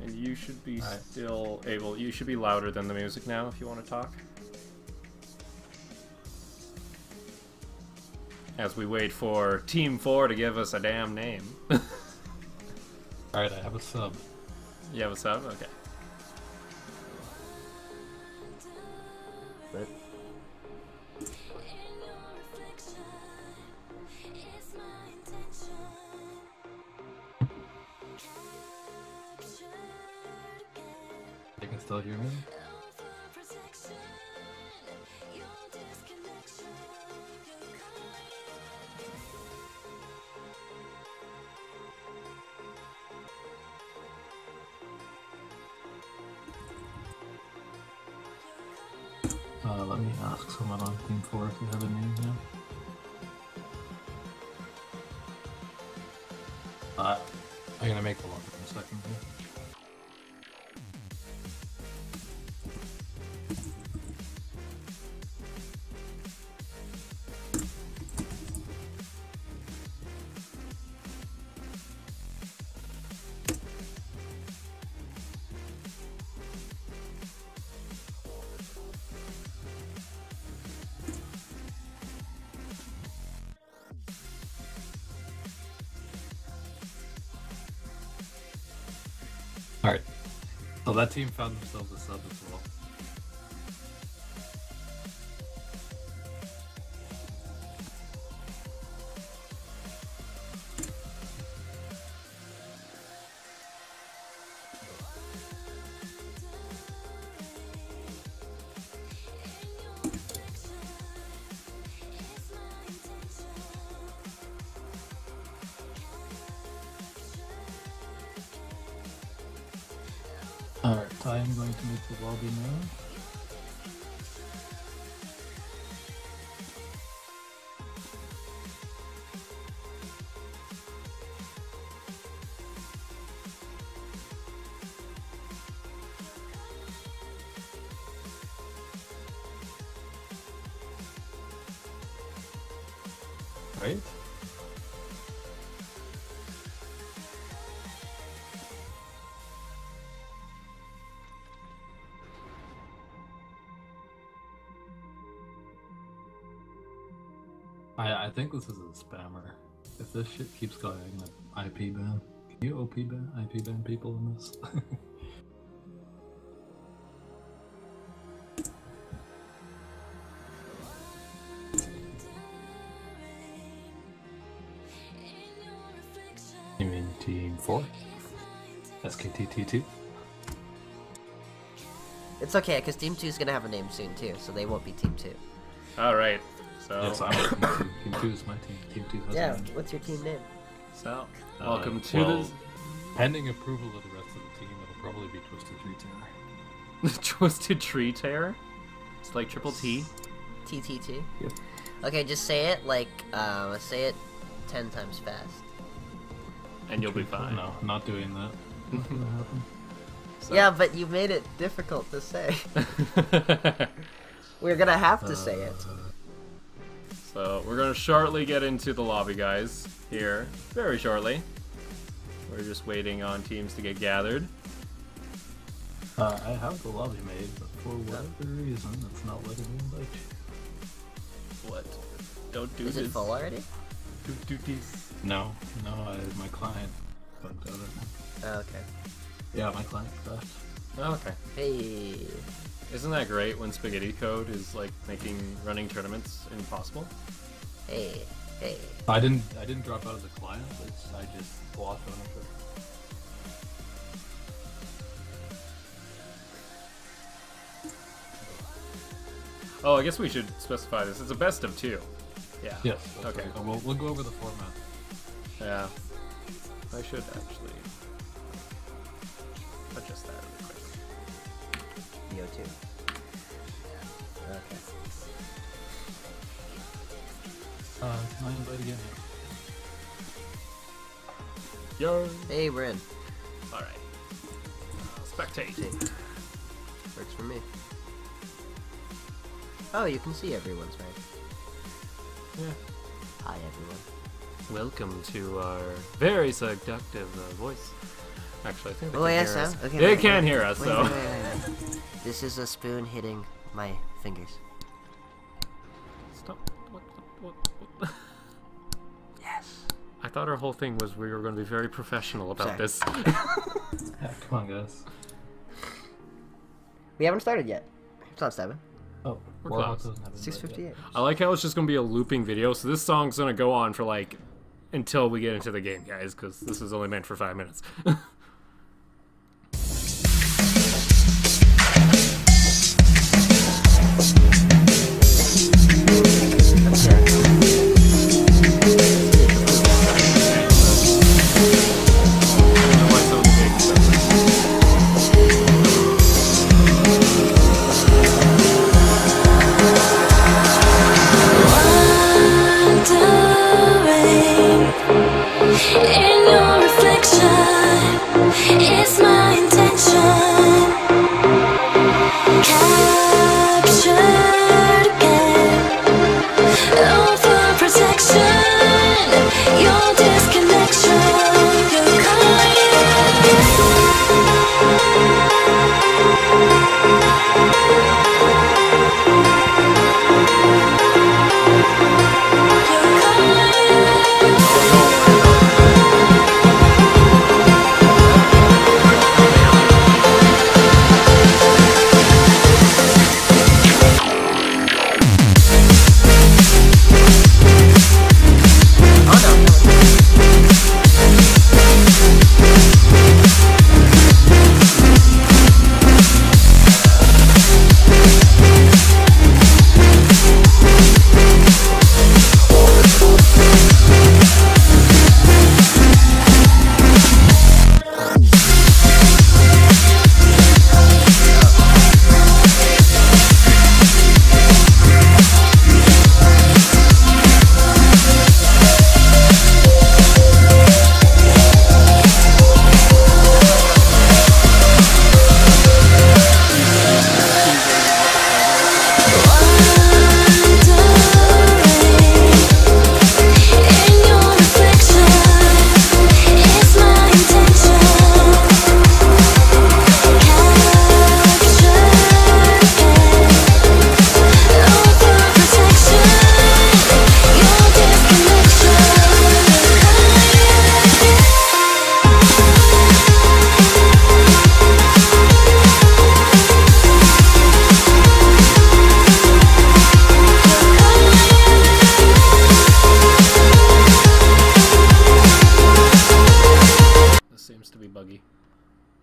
And you should be Alright. still able. You should be louder than the music now if you want to talk. As we wait for Team 4 to give us a damn name. Alright, I have a sub. You have a sub? Okay. But You can still hear me? Let me ask someone on Team 4 if you have a name now. I'm gonna make the one in a second here. Alright, so that team found themselves a sub as well. Alright, I am going to make the lobby now. Right? I think this is a spammer. If this shit keeps going, I'm gonna IP ban. Can you IP ban people in this? You mean Team 4? SKT T2? it's okay, because Team 2 is gonna have a name soon too, so they won't be Team 2. Alright. So, Yes, I'm Team 2. Team 2 is my team. Team 2 has Yeah, a name. what's your team name? so welcome to well, this pending approval of the rest of the team, it'll probably be Twisted Tree Terror. Twisted Tree Terror. It's like triple T. TTT? Yep. Okay, just say it like, say it 10 times fast. And you'll be fine. No, not doing that. Not gonna happen. So- Yeah, but you made it difficult to say. We're gonna have to say it. So we're gonna shortly get into the lobby, guys. Here, very shortly. We're just waiting on teams to get gathered. I have the lobby made, but for whatever reason, it's not letting me invite you. What? Don't do Is this. it full already? Do this. No, my client bugged out. Oh, okay. Yeah, my client crashed. Okay. Hey. Isn't that great when Spaghetti Code is like making running tournaments impossible? Hey. Hey. I didn't drop out of the client. I just lost ownership. Oh, I guess we should specify this. It's a best of 2. Yeah. Yes. That's Okay. right. We'll go over the format. Yeah. I should actually adjust that really quick. BO2. Okay. Can I invite again? Yo. Hey, we're in. All right. Spectate. Works for me. Oh, you can see everyone's right. Yeah. Hi, everyone. Welcome to our very seductive voice. Actually, I think they Oh, can yes, hear us. okay, They wait, can wait, hear us, wait, so. wait. This is a spoon hitting my fingers. Stop. What? Yes. I thought our whole thing was we were going to be very professional about Sorry. this. Yeah, come on, guys. We haven't started yet. It's not 7. Oh, We're Warhawk close. doesn't have an invite 6:58. yet. I like how it's just going to be a looping video, so this song's going to go on for like until we get into the game, guys, because this is only meant for 5 minutes. In your reflection, it's my intention. Captured again, over protection, your disconnection, your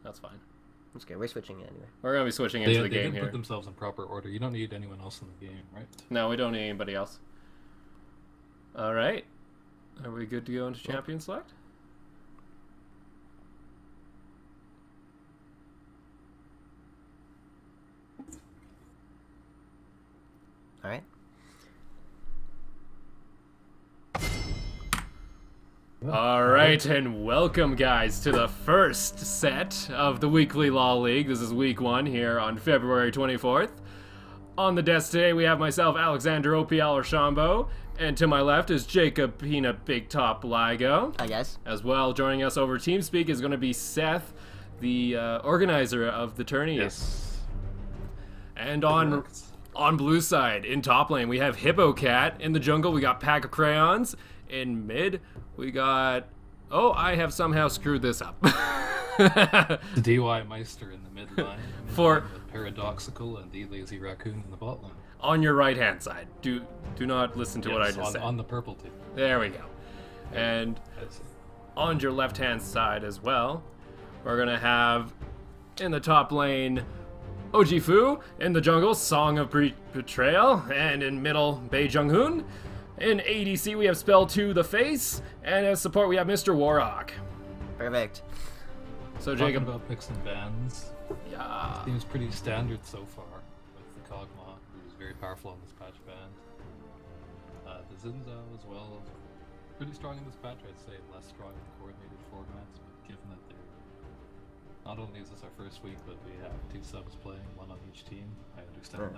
That's fine. That's good. We're switching it anyway. We're gonna be switching into the They game didn't here. put themselves in proper order. You don't need anyone else in the game, right? No, we don't need anybody else. All right. Are we good to go into champion select? All right. All right, and welcome, guys, to the first set of the Weekly Law League. This is week 1 here on February 24th. On the desk today, we have myself, Alexander OPL Archambault, and to my left is Jacob Peanut Big Top Ligo. Hi, guys. As well, joining us over TeamSpeak is going to be Seth, the organizer of the tourney. Yes. And on blue side, in top lane, we have Hippo Cat. In the jungle, we got Pack of Crayons. In mid, we got... Oh, I have somehow screwed this up. DY Meister in the mid line. For- with Paradoxical and the Lazy Raccoon in the bot line. On your right-hand side. Do not listen to what I just said. On the purple team. There we go. And Yes. on your left-hand side as well, we're going to have, in the top lane, Ojifu. In the jungle, Song of Betrayal. And in middle, Bei Jung-hoon. In ADC, we have Spell 2, The Face. And as support, we have Mr. Warhawk. Perfect. So, Talking Jacob... about picks and bans, Yeah. seems pretty standard so far with the Kog'Maw, who's very powerful on this patch band. The Zinzao as well, pretty strong in this patch. I'd say less strong in coordinated formats, but given that they're not only is this our first week, but we have 2 subs playing, 1 on each team. I understand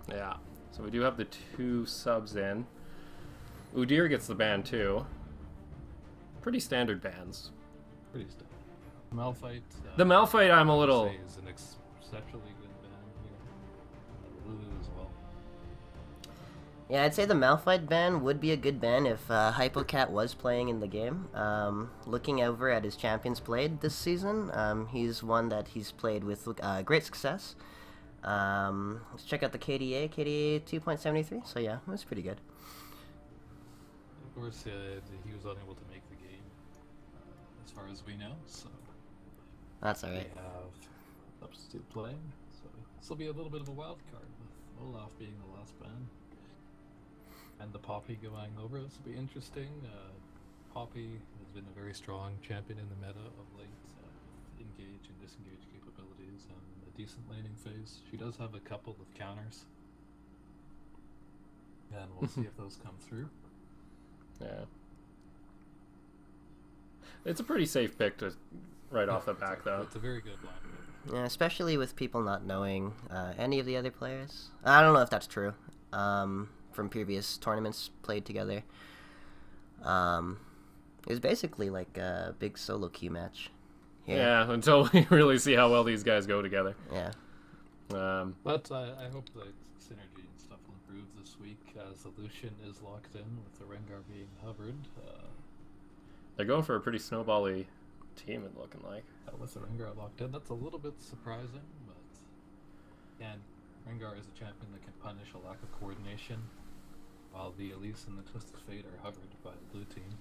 that. Yeah. So we do have the 2 subs in. Udyr gets the ban too. Pretty standard bans. Pretty standard. Malphite. The Malphite, I'm a I would little. say is an exceptionally good ban here. Lulu as well. Yeah, I'd say the Malphite ban would be a good ban if Hypocat was playing in the game. Looking over at his champions played this season, he's one that he's played with great success. Let's check out the KDA. KDA 2.73, so yeah, it was pretty good. Of course, he was unable to make the game, as far as we know, so That's we alright. have substitute playing, so this will be a little bit of a wild card, with Olaf being the last ban. And the Poppy going over, this will be interesting. Poppy has been a very strong champion in the meta of late, with engage and disengage capabilities and a decent laning phase. She does have a couple of counters, and we'll see if those come through. Yeah. It's a pretty safe pick to right off the back, though. It's a very good line pick. Yeah, especially with people not knowing any of the other players. I don't know if that's true. From previous tournaments played together. It was basically like a big solo queue match. Here. Yeah, until we really see how well these guys go together. Yeah. But I hope that synergy and stuff will improve this week, as the Lucian is locked in with the Rengar being hovered. They're going for a pretty snowbally team, it looking like. With the Rengar locked in, that's a little bit surprising, but again, Rengar is a champion that can punish a lack of coordination, while the Elise and the Twisted Fate are hovered by the blue team.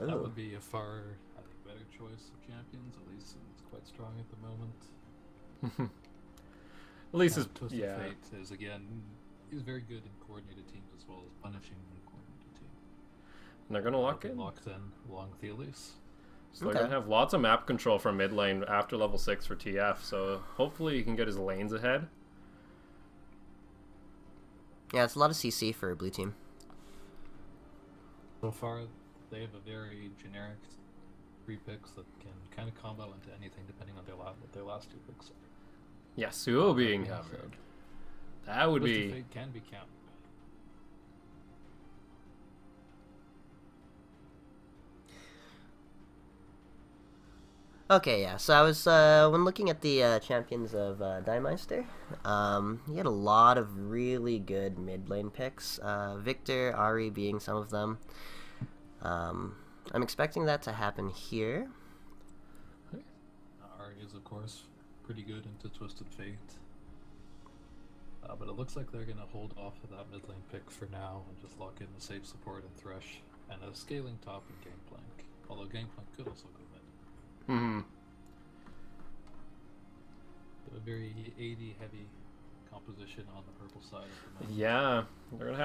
That would be a far, I think, better choice of champions. Elise is quite strong at the moment. Elise is, Twisted yeah. Fate is, again, he's very good in coordinated teams as well as punishing uncoordinated teams. And they're going to lock in. Locked in along with the Elise. So they're going to have lots of map control from mid lane after level 6 for TF, so hopefully he can get his lanes ahead. Yeah, it's a lot of CC for blue team. So far, they have a very generic 3 picks that can kind of combo into anything depending on what their last 2 picks are. Yasuo being covered. That would Twisted be... Fate can be countered. Okay, yeah. So I was when looking at the champions of Dymeister, he had a lot of really good mid lane picks. Victor, Ari being some of them. I'm expecting that to happen here. Ari is, of course, pretty good into Twisted Fate. But it looks like they're going to hold off of that mid lane pick for now and just lock in the safe support and Thresh and a scaling top and Gangplank. Although Gangplank could also go mid. A very AD heavy composition on the purple side of the map. Yeah, they're going to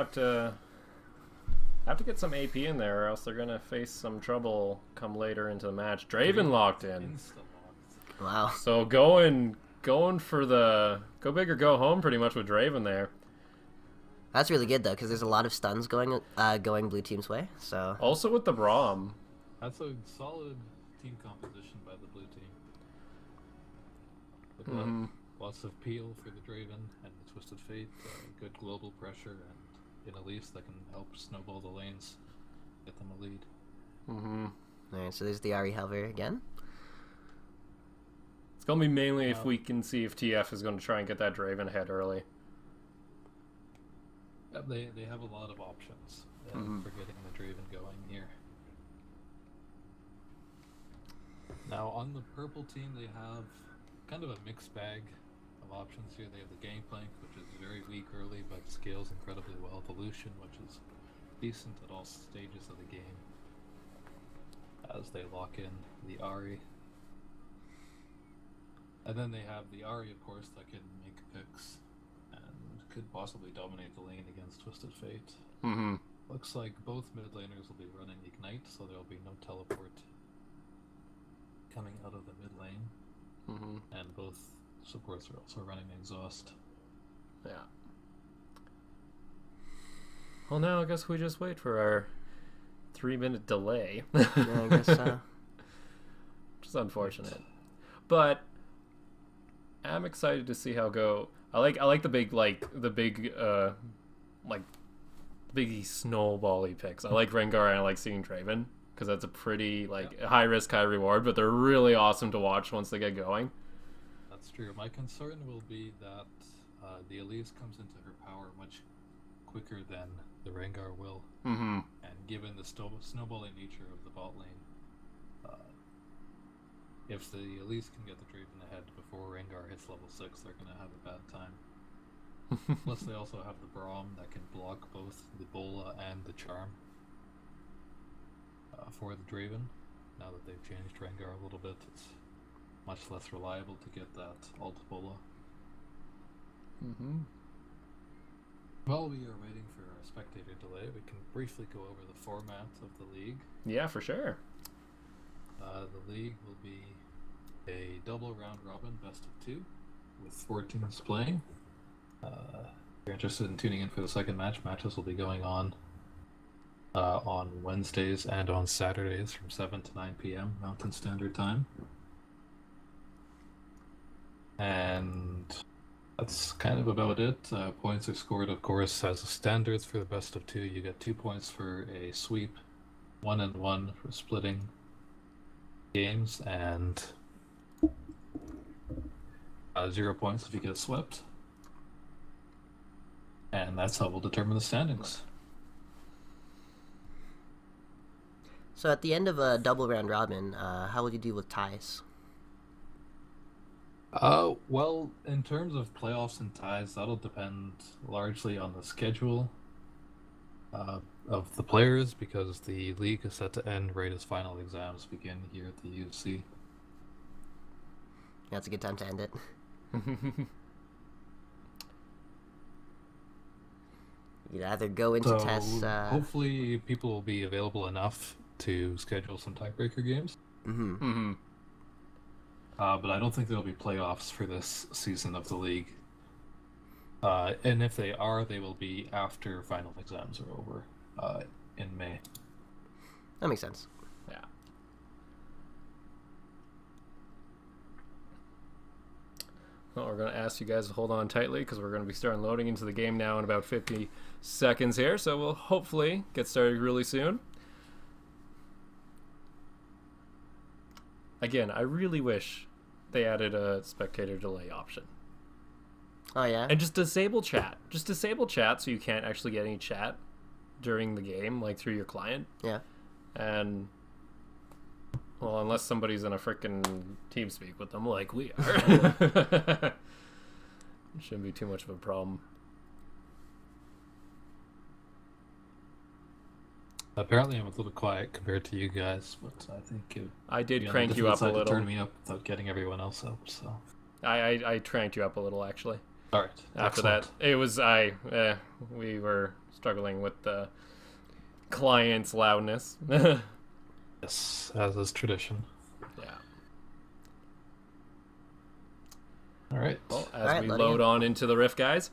have to get some AP in there, or else they're going to face some trouble come later into the match. Draven locked in. Insta-locked. Wow. So going for the go big or go home pretty much with Draven there. That's really good though, because there's a lot of stuns going blue team's way. So Also with the Braum. That's a solid team composition by the blue team. With lots of peel for the Draven and the Twisted Fate, good global pressure, and in Elise that can help snowball the lanes, get them a lead. alright, so there's the Ari Helver again. It's going to be mainly if we can see if TF is going to try and get that Draven ahead early. They have a lot of options for getting the Draven going here. Now on the purple team they have kind of a mixed bag of options here. They have the Gangplank, which is very weak early but scales incredibly well. The Lucian, which is decent at all stages of the game, as they lock in the Ari. And then they have the Ari, of course, that can make picks and could possibly dominate the lane against Twisted Fate. Looks like both mid laners will be running Ignite, so there will be no teleport coming out of the mid lane. And both supports are also running Exhaust. Yeah. Well, now I guess we just wait for our 3-minute delay. Yeah, I guess so. Which is unfortunate. But I'm excited to see how go. I like the big big snowbally picks. I like Rengar and I like seeing Draven because that's a pretty high risk, high reward, but they're really awesome to watch once they get going. That's true. My concern will be that the Elise comes into her power much quicker than the Rengar will. Mm-hmm. And given the snowballing nature of the bot lane, if the Elise can get the Draven ahead before Rengar hits level 6, they're going to have a bad time. Plus, they also have the Braum that can block both the Bola and the Charm for the Draven. Now that they've changed Rengar a little bit, it's much less reliable to get that ult Bola. Mm-hmm. While we are waiting for our spectator delay, we can briefly go over the format of the league. Yeah, for sure. The league will be a double round robin best of 2 with 4 teams playing. If you're interested in tuning in for the second match, matches will be going on Wednesdays and on Saturdays from 7 to 9 p.m. Mountain Standard Time. And that's kind of about it. Points are scored, of course, as a standards for the best of 2. You get 2 points for a sweep, 1 and 1 for splitting games, and 0 points if you get swept. And that's how we'll determine the standings. So at the end of a double round robin, how will you deal with ties? Well, in terms of playoffs and ties, that'll depend largely on the schedule of the players, because the league is set to end right as final exams begin here at the UFC. That's a good time to end it. You'd either go into tests. Hopefully, people will be available enough to schedule some tiebreaker games. Mm-hmm. Mm-hmm. But I don't think there'll be playoffs for this season of the league. And if they are, they will be after final exams are over in May. That makes sense. Yeah. Well, we're going to ask you guys to hold on tightly because we're going to be starting loading into the game now in about 50 seconds here. So we'll hopefully get started really soon. Again, I really wish they added a spectator delay option. Oh, yeah? And just disable chat. Just disable chat so you can't actually get any chat during the game, like through your client. Yeah. And, well, unless somebody's in a frickin' TeamSpeak with them like we are. It shouldn't be too much of a problem. Apparently, I'm a little quiet compared to you guys, but I think I did crank you up a little. Turn me up without getting everyone else up. So I cranked you up a little actually. all right. After excellent. that, it was we were struggling with the client's loudness. Yes, as is tradition. Yeah. All right. Well, as Alright, we loading load in. on into the riff, guys,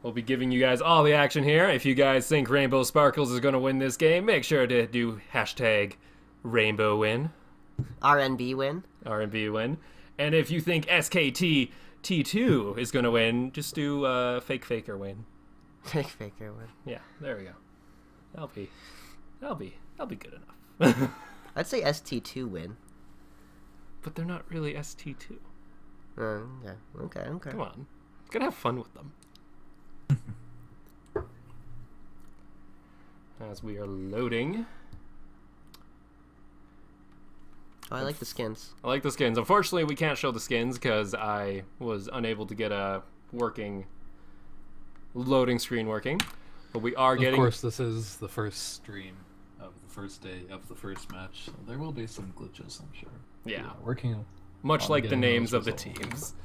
we'll be giving you guys all the action here. If you guys think Rainbow Sparkles is going to win this game, make sure to do hashtag Rainbow Win, RNB win. RNB Win. And if you think SKT T2 is going to win, just do Fake Faker Win. Fake faker win. Yeah, there we go. That'll be good enough. I'd say ST2 win. But they're not really ST2. Yeah. Okay. Come on. Gotta have fun with them. As we are loading. Oh, I like the skins. I like the skins. Unfortunately, we can't show the skins because I was unable to get a working loading screen working. But we are getting... Of course, this is the first stream of the first day of the first match. So there will be some glitches, I'm sure. Yeah. Working Much on like the getting names those of the resolved. teams,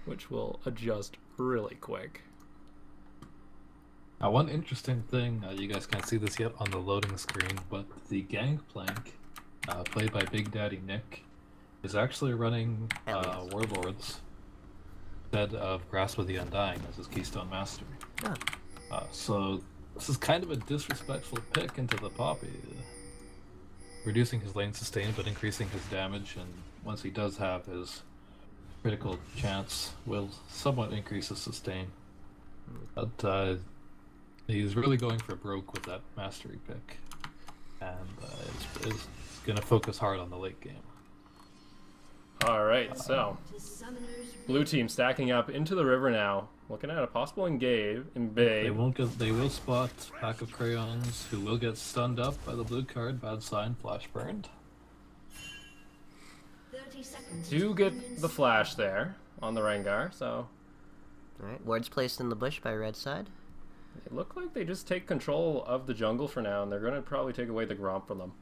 which will adjust really quick. One interesting thing, you guys can't see this yet on the loading screen, but the Gangplank, played by Big Daddy Nick, is actually running Warlords instead of Grasp of the Undying as his Keystone Master. Oh. So this is kind of a disrespectful pick into the Poppy. Reducing his lane sustain but increasing his damage, and once he does have his critical chance, will somewhat increase his sustain. But He's really going for broke with that mastery pick, and is going to focus hard on the late game. Alright, so blue team stacking up into the river now. Looking at a possible engage in Bay. They won't get. They will spot Pack of Crayons, who will get stunned up by the blue card. Bad sign. Flash burned. Do get the flash there on the Rengar, so Alright, wards placed in the bush by red side. they look like they just take control of the jungle for now, and they're gonna probably take away the Gromp from them.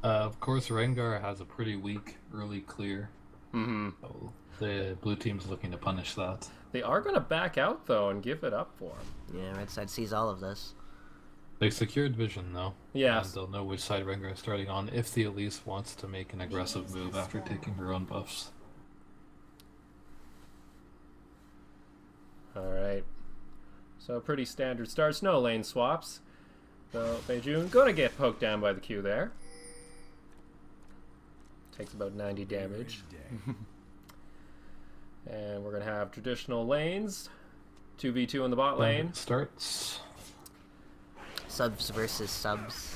Of course, Rengar has a pretty weak early clear. Mm-hmm. So the blue team's looking to punish that. They are gonna back out though and give it up for him. Yeah, red side sees all of this. They secured vision though. Yes. And they'll know which side Rengar is starting on if the Elise wants to make an aggressive move after taking her own buffs. Alright. So pretty standard starts, no lane swaps. So Beijun gonna get poked down by the Q there. Takes about 90 damage. And we're gonna have traditional lanes. 2v2 in the bot lane. Starts. Subs versus subs.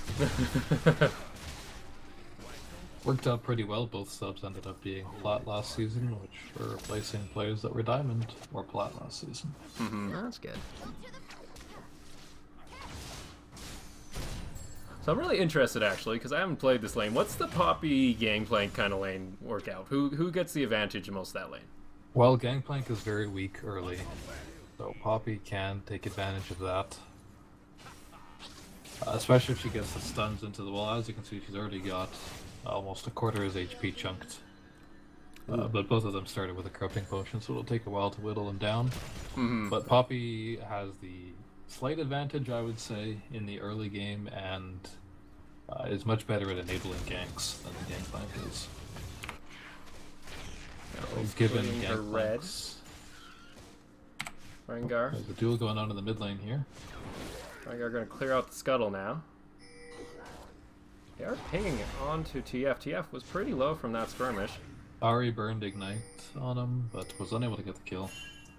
Worked out pretty well. Both subs ended up being plat last season, which were replacing players that were diamond or plat last season. Oh, that's good. So I'm really interested actually, because I haven't played this lane. What's the Poppy Gangplank kind of lane workout? Who gets the advantage in most of that lane? Well, Gangplank is very weak early, so Poppy can take advantage of that. Especially if she gets the stuns into the wall. As you can see, she's already got almost a quarter his HP chunked. But both of them started with a corrupting potion, so it'll take a while to whittle them down. But Poppy has the slight advantage, I would say, in the early game, and is much better at enabling ganks than the Gangplank is. Given Putting her red. Gangplanks. Rengar. There's a duel going on in the mid lane here. Rengar gonna clear out the scuttle now. They are pinging it onto TF. TF was pretty low from that skirmish. Ari burned Ignite on him, but was unable to get the kill.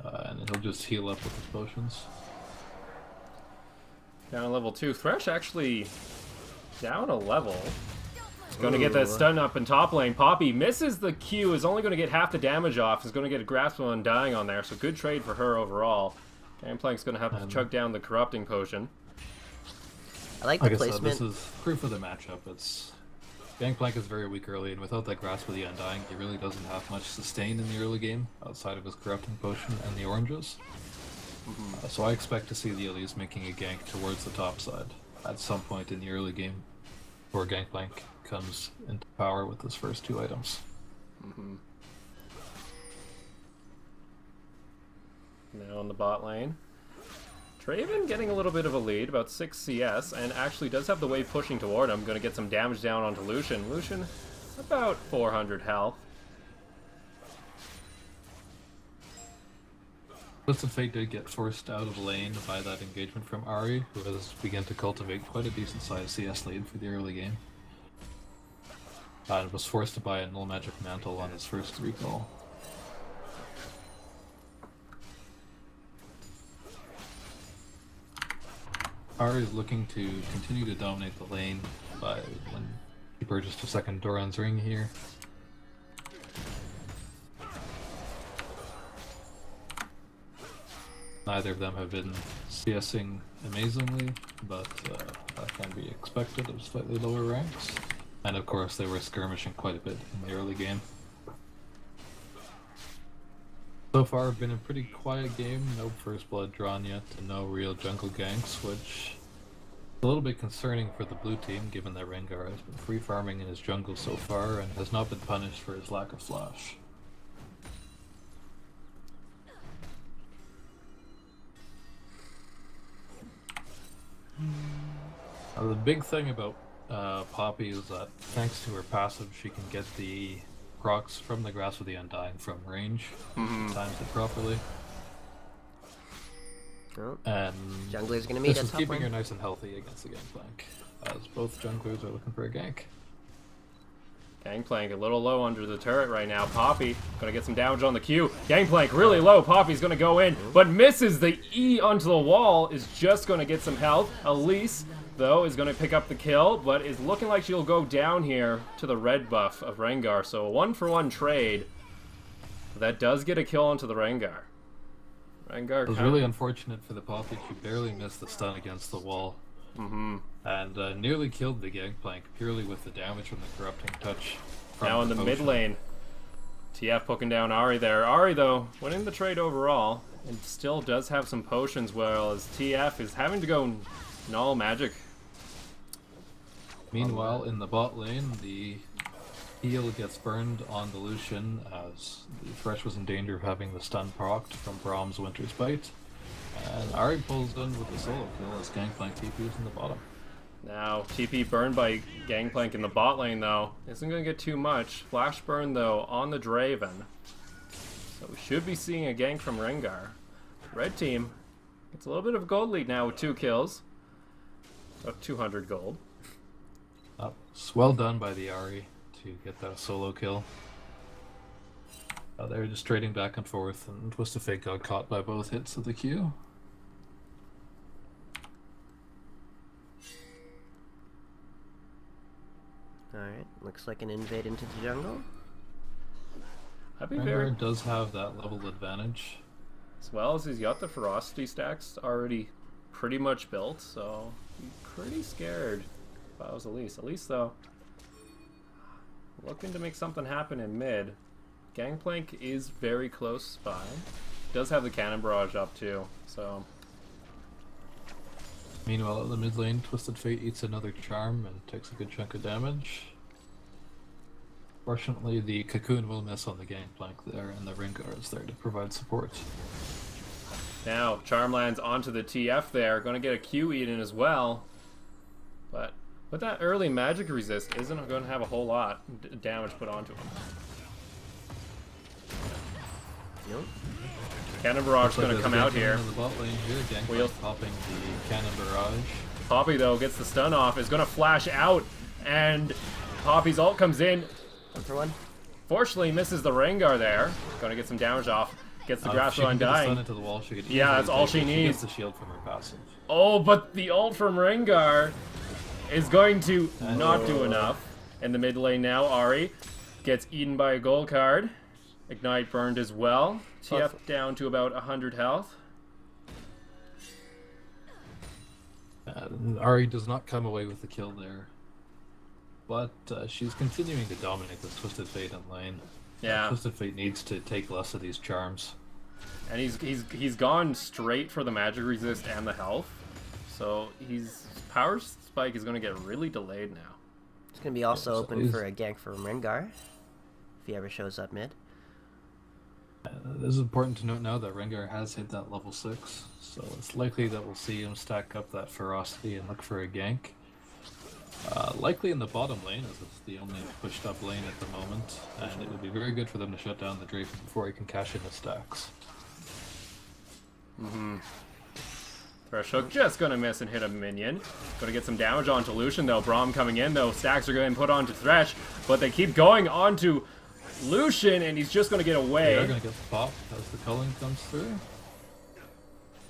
And he'll just heal up with his potions. Down level 2. Thresh actually down a level. He's going to get that stun up in top lane. Poppy misses the Q, is only going to get half the damage off. He's going to get a grasp on Undying on there, so good trade for her overall. Gangplank's going to have to chug down the corrupting potion. I like the Like I said, placement. this is proof of the matchup. It's Gangplank is very weak early, and without that grasp of the Undying, he really doesn't have much sustain in the early game, outside of his corrupting potion and the oranges. So I expect to see the Elise making a gank towards the top side at some point in the early game, before Gangplank comes into power with his first two items. Now on the bot lane. Draven getting a little bit of a lead, about 6 CS, and actually does have the wave pushing toward him. Going to get some damage down onto Lucian. Lucian, about 400 health. Twisted Fate did get forced out of lane by that engagement from Ari, who has begun to cultivate quite a decent sized CS lead for the early game. And was forced to buy a null magic mantle on his first recall. Ari is looking to continue to dominate the lane by when he purchased a second Doran's ring here. Neither of them have been CSing amazingly, but that can be expected of slightly lower ranks. And of course they were skirmishing quite a bit in the early game. So far been a pretty quiet game, no first blood drawn yet, and no real jungle ganks, which is a little bit concerning for the blue team given that Rengar has been free farming in his jungle so far and has not been punished for his lack of flash. The big thing about Poppy is that thanks to her passive she can get the procs from the Grasp of the Undying from range, times it properly. Oh, And jungler's gonna meet this at is top keeping lane. her nice and healthy against the Gangplank, as both junglers are looking for a gank. Gangplank a little low under the turret right now. Poppy gonna get some damage on the Q. Gangplank really low. Poppy's gonna go in, but misses the E onto the wall. Is just gonna get some health. Elise, though, is gonna pick up the kill, but is looking like she'll go down here to the red buff of Rengar. So a 1-for-1 trade. That does get a kill onto the Rengar. Rengar It was really unfortunate for the Poppy. She barely missed the stun against the wall. And nearly killed the Gangplank purely with the damage from the Corrupting Touch. Now in the mid lane, TF poking down Ahri there. Ahri, though, winning the trade overall, and still does have some potions, whereas TF is having to go null magic. Meanwhile, in the bot lane, the heal gets burned on the Lucian as the Thresh was in danger of having the stun procced from Brahm's Winter's Bite. And Ahri pulls in with the solo kill as Gangplank TP's in the bottom. Now, TP burned by Gangplank in the bot lane, though. Isn't going to get too much. Flash burn, though, on the Draven. So we should be seeing a gank from Rengar. Red team gets a little bit of a gold lead now with 2 kills. About 200 gold. It's well done by the Ahri to get that solo kill. They were just trading back and forth, and Twisted Fate got caught by both hits of the Q. Alright, looks like an invade into the jungle. I'd be Rengar does have that level advantage. As well as he's got the ferocity stacks already pretty much built, so I'm pretty scared if I was Elise. Elise, though, looking to make something happen in mid. Gangplank is very close by. Does have the cannon barrage up too, so. Meanwhile, at the mid lane, Twisted Fate eats another charm and takes a good chunk of damage. Fortunately, the cocoon will miss on the Gangplank there, and the Rengar is there to provide support. Now, charm lands onto the TF there. Going to get a Q eaten as well. But with that early magic resist, isn't going to have a whole lot of damage put onto him. Nope. Cannon barrage going to come out here. In the bot lane here, Gangplank popping the cannon barrage. Poppy, though, gets the stun off, is going to flash out, and Poppy's ult comes in. 1-for-1. Fortunately, misses the Rengar there. Going to get some damage off. Gets the grasp on dying. Into the wall, she could yeah, that's all she needs. Gets the shield from her passive. Oh, but the ult from Rengar is going to not do enough. In the mid lane now, Ahri gets eaten by a gold card. Ignite burned as well. TF down to about 100 health. Ahri does not come away with the kill there. But she's continuing to dominate this Twisted Fate in lane. Yeah. Twisted Fate needs to take less of these charms. And he's gone straight for the magic resist and the health. So his power spike is going to get really delayed now. It's going to be also open for a gank from Rengar, if he ever shows up mid. It is important to note now that Rengar has hit that level 6, so it's likely that we'll see him stack up that ferocity and look for a gank. Likely in the bottom lane, as it's the only pushed up lane at the moment, and it would be very good for them to shut down the Draven before he can cash in his stacks. Thresh Hook just gonna miss and hit a minion. Gonna get some damage onto Lucian though. Braum coming in though. Stacks are going put onto Thresh, but they keep going onto Lucian, and he's just gonna get away. They're gonna get the pop as the culling comes through.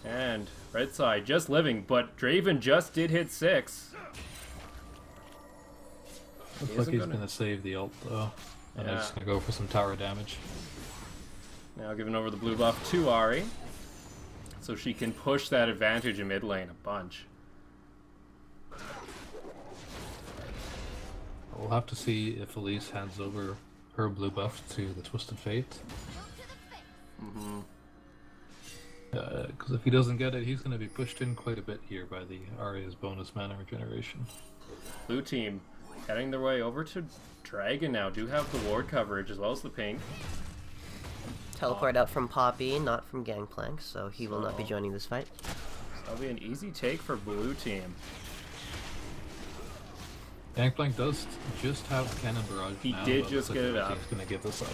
And red side just living, but Draven just did hit 6. Looks like he's gonna save the ult though. And he's just gonna go for some tower damage. Now giving over the blue buff to Ahri, so she can push that advantage in mid lane a bunch. We'll have to see if Elise hands over her blue buff to the Twisted Fate. Because if he doesn't get it, he's going to be pushed in quite a bit here by the Arya's bonus mana regeneration. Blue team heading their way over to Dragon now. Do have the ward coverage as well as the pink. Teleport out from Poppy, not from Gangplank, so he will not be joining this fight. That'll be an easy take for blue team. Gangplank does just have Cannon Barrage He now, did just get it up. He's going to give this up.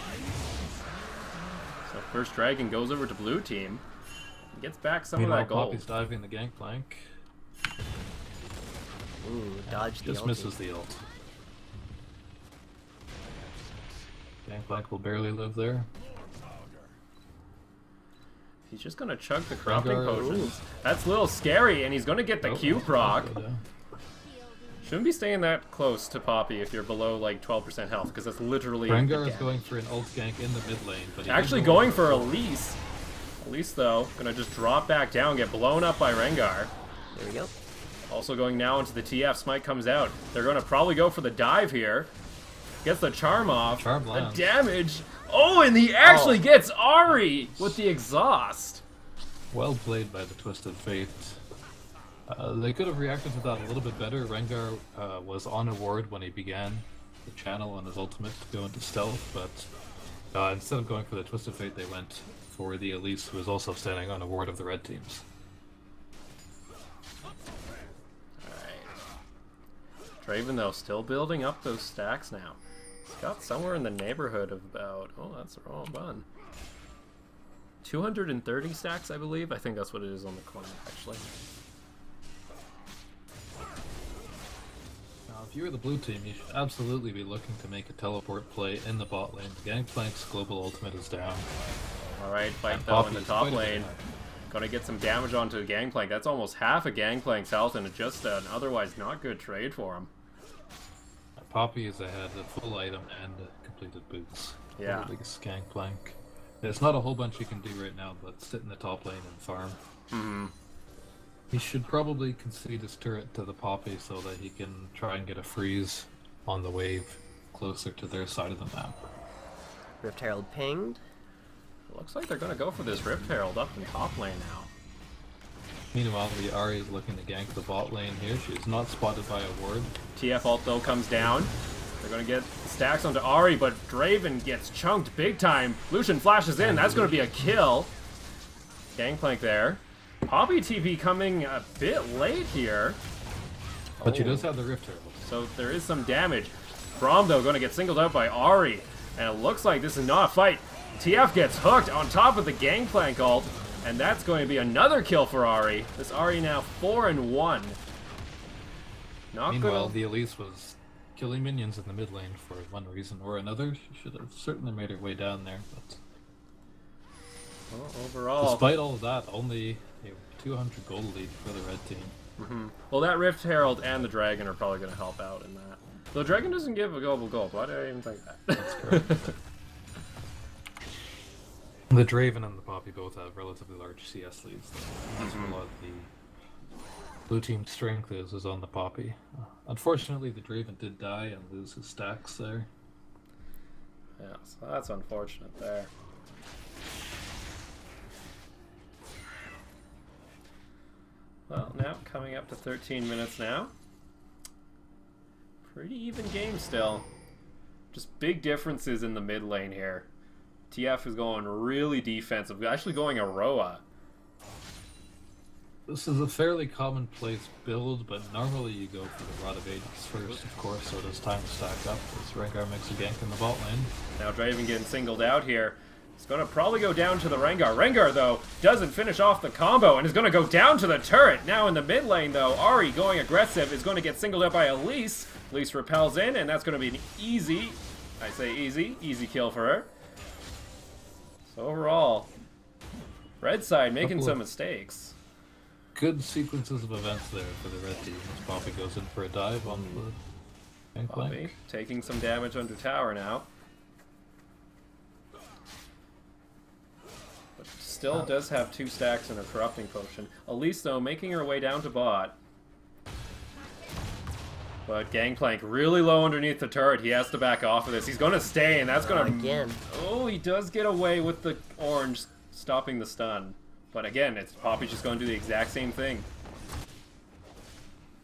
So first Dragon goes over to blue team. Gets back some of Meanwhile, that gold. Poppy's diving the Gangplank. Ooh, dodge the Just ulti. misses the ult. Gangplank will barely live there. He's just gonna chug the corrupting Rengar, potions. That's a little scary, and he's gonna get the Q proc. Shouldn't be staying that close to Poppy if you're below like 12% health, because that's literally. Rengar is going for an ult gank in the mid lane, but actually going for Elise. Elise though, gonna just drop back down, get blown up by Rengar. There we go. Also going now into the TF. Smite comes out. They're gonna probably go for the dive here. Gets the charm off. Charm the lands. damage. Oh, and he actually gets Ari with the exhaust. Well played by the Twisted Fate. They could have reacted to that a little bit better. Rengar was on a ward when he began the channel on his ultimate to go into stealth, but instead of going for the Twisted Fate, they went for the Elise, who was also standing on a ward of the red teams. Draven, though, still building up those stacks now. He's got somewhere in the neighborhood of about... Oh, that's the wrong button. 230 stacks, I believe. I think that's what it is on the corner, actually. Now, if you're the blue team, you should absolutely be looking to make a teleport play in the bot lane. Gangplank's global ultimate is down. Alright, fight And though in the Poppy is top quite a bit lane. behind. Gonna get some damage onto Gangplank. That's almost half a Gangplank's health, and just an otherwise not good trade for him. Poppy is ahead, a full item and completed boots. Yeah. Gangplank. There's not a whole bunch you can do right now, but sit in the top lane and farm. Mm-hmm. He should probably concede his turret to the Poppy so that he can try and get a freeze on the wave closer to their side of the map. Rift Herald pinged. Looks like they're gonna go for this Rift Herald up in top lane now. Meanwhile, the Ahri is looking to gank the bot lane here. She is not spotted by a ward. TF ult though comes down. They're gonna get stacks onto Ahri, but Draven gets chunked big time. Lucian flashes in. That's gonna be a kill. Gangplank there. Poppy TV coming a bit late here. But she does have the Rift Herald. So there is some damage. Braum though gonna get singled out by Ahri. And it looks like this is not a fight. TF gets hooked on top of the Gangplank ult. And that's going to be another kill for Ahri. This Ahri now 4-1. Not Meanwhile, good. the Elise was killing minions in the mid lane for one reason or another. She should have certainly made her way down there, but Well, overall, despite all of that, only a 200 gold lead for the red team. well, that Rift Herald and the Dragon are probably going to help out in that. The Dragon doesn't give a global gold. Why did I even think that? That's correct. The Draven and the Poppy both have relatively large CS leads. That's where a lot of the blue team strength is on the Poppy. Unfortunately, the Draven did die and lose his stacks there. Yeah, so that's unfortunate there. Well, now coming up to 13 minutes now. Pretty even game still. Just big differences in the mid lane here. TF is going really defensive, actually going Aroa. This is a fairly commonplace build, but normally you go for the Rod of Ages first, of course, so it is time to stack up as Rengar makes a gank in the bot lane. Now Draven getting singled out here. He's going to probably go down to the Rengar. Rengar, though, doesn't finish off the combo and is going to go down to the turret. Now in the mid lane, though, Ahri going aggressive is going to get singled out by Elise. Elise repels in, and that's going to be an easy, I say easy kill for her. So overall, red side making some mistakes. Good sequences of events there for the red team as Poppy goes in for a dive on the Gangplank. Poppy taking some damage under tower now. But still does have 2 stacks and a corrupting potion. Elise, though, making her way down to bot. But Gangplank really low underneath the turret. He has to back off of this. He's going to stay, and that's going to... Again. Oh, he does get away with the orange stopping the stun. But again, it's Poppy's just going to do the exact same thing.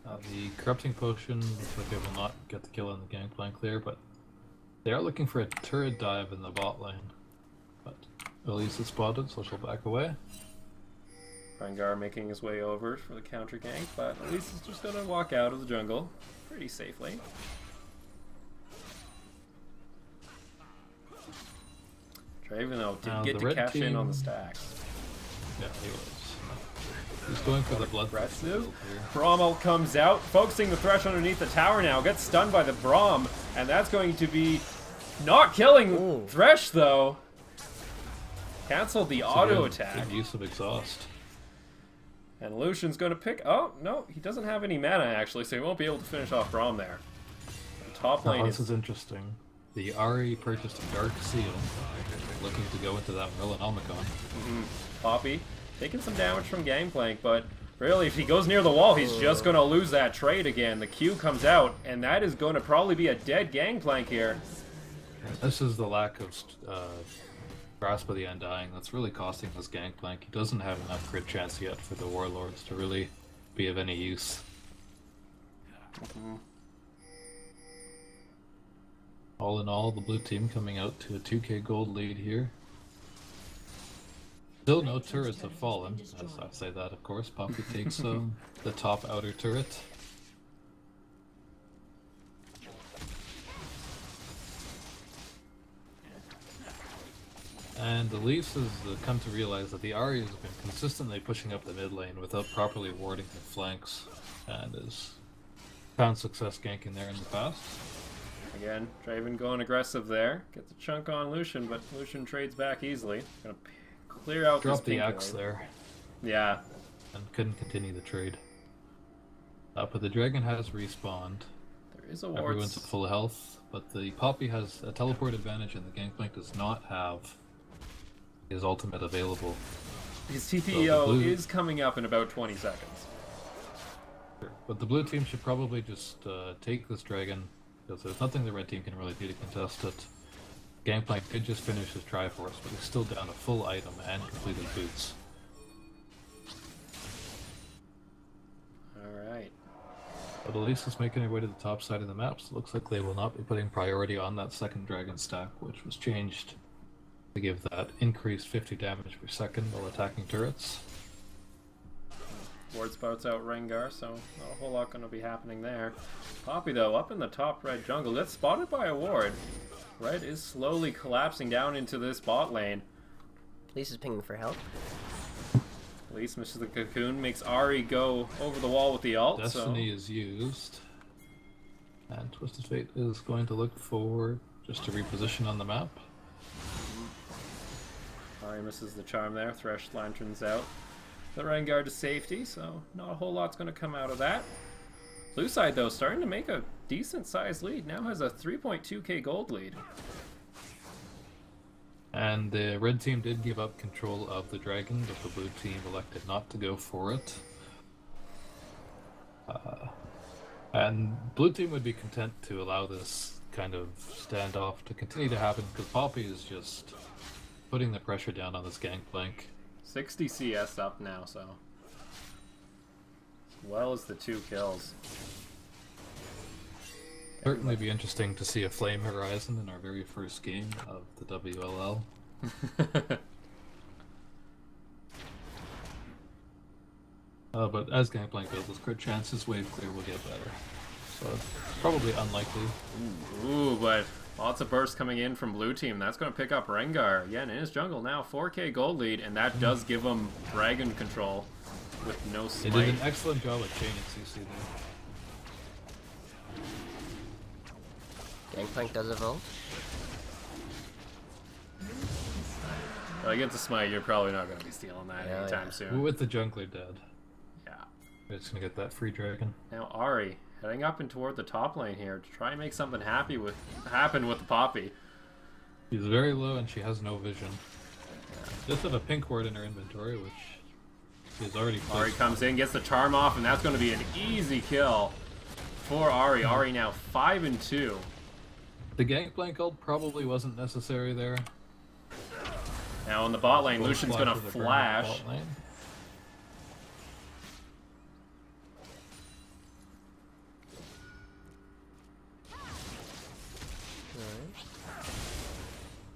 The corrupting potion looks like it will not get the kill on the Gangplank there, but they are looking for a turret dive in the bot lane. But Elise is spotted, so she'll back away. Rengar making his way over for the counter gank, but Elise is just going to walk out of the jungle pretty safely. Draven, though, did get to cash in on the stacks. Yeah, he was. He's going for the blood. Aggressive. Braum comes out, focusing the thresh underneath the tower now. Gets stunned by the Braum, and that's going to be Not killing Ooh. Thresh, though. Canceled the So auto good- attack. good use of exhaust. And Lucian's going to pick... Oh, no, he doesn't have any mana, actually, so he won't be able to finish off Braum there. The top lane This is... is interesting. The Ahri purchased a Dark Seal, looking to go into that Melanomicon. Poppy taking some damage from Gangplank, but really, if he goes near the wall, he's just going to lose that trade again. The Q comes out, and that is going to probably be a dead Gangplank here. This is the lack of Grasp of the Undying that's really costing this Gangplank. He doesn't have enough crit chance yet for the Warlords to really be of any use. All in all, the blue team coming out to a 2k gold lead here. Still no turrets have fallen, as I say that of course. Poppy takes the top outer turret. And the Leafs has come to realize that the Ahri has been consistently pushing up the mid lane without properly warding the flanks, and has found success ganking there in the past. Again, Draven going aggressive there. Gets a chunk on Lucian, but Lucian trades back easily. Gonna clear out Drop this the pink axe wave. there, Yeah. and couldn't continue the trade. But the dragon has respawned. There is a Everyone's ward. at full health, but the Poppy has a teleport advantage and the Gangplank does not have his ultimate available. His So TPO the blue- is coming up in about 20 seconds. But the blue team should probably just take this dragon, because there's nothing the red team can really do to contest it. Gangplank did just finish his Triforce, but he's still down a full item and completed boots. Alright. But Elise is making her way to the top side of the map, so it looks like they will not be putting priority on that second dragon stack, which was changed to give that increased 50 damage per second while attacking turrets. Ward spouts out Rengar, so not a whole lot going to be happening there. Poppy, though, up in the top red jungle. Gets spotted by a ward. Red is slowly collapsing down into this bot lane. Lisa's pinging for help. At least misses the cocoon, makes Ahri go over the wall with the ult. Destiny is used, and Twisted Fate is going to look for just to reposition on the map. So Ahri misses the charm there. Thresh lanterns out the Rengar to safety, so not a whole lot's going to come out of that. Blue side, though, starting to make a decent sized lead. Now has a 3.2k gold lead. And the red team did give up control of the dragon, but the blue team elected not to go for it. And blue team would be content to allow this kind of standoff to continue to happen, because Poppy is just putting the pressure down on this Gangplank. 60 CS up now, so. As well as the 2 kills. Certainly be interesting to see a Flame Horizon in our very first game of the WLL. But as Gangplank goes, his crit chances wave clear will get better. So it's probably unlikely. Ooh, but lots of bursts coming in from blue team. That's going to pick up Rengar. Again, in his jungle now, 4k gold lead, and that does give him dragon control with no They smite. did an excellent job at chaining CC there. Gangplank does evolve. Against a smite, you're probably not going to be stealing that Yeah, anytime yeah. soon. With the jungler dead, Yeah. we're just gonna get that free dragon. Now Ahri heading up and toward the top lane here to try and make something happen with the Poppy. She's very low and she has no vision. Just have a pink ward in her inventory, which she's already Ahri placed. comes in, gets the charm off, and that's going to be an easy kill for Ahri. Ahri now 5-2. The Gangplank ult probably wasn't necessary there. Now in the bot lane, Both Lucian's going to flashes are burned flash. bot lane.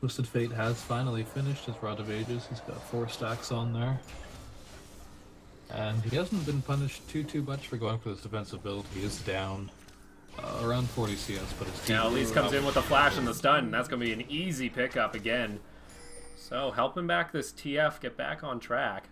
Twisted Fate has finally finished his Rod of Ages. He's got 4 stacks on there. And he hasn't been punished too much for going for this defensive build. He is down around 40 CS, but his team Now Elise comes in with the flash and the stun, and that's going to be an easy pickup again. So helping back this TF get back on track.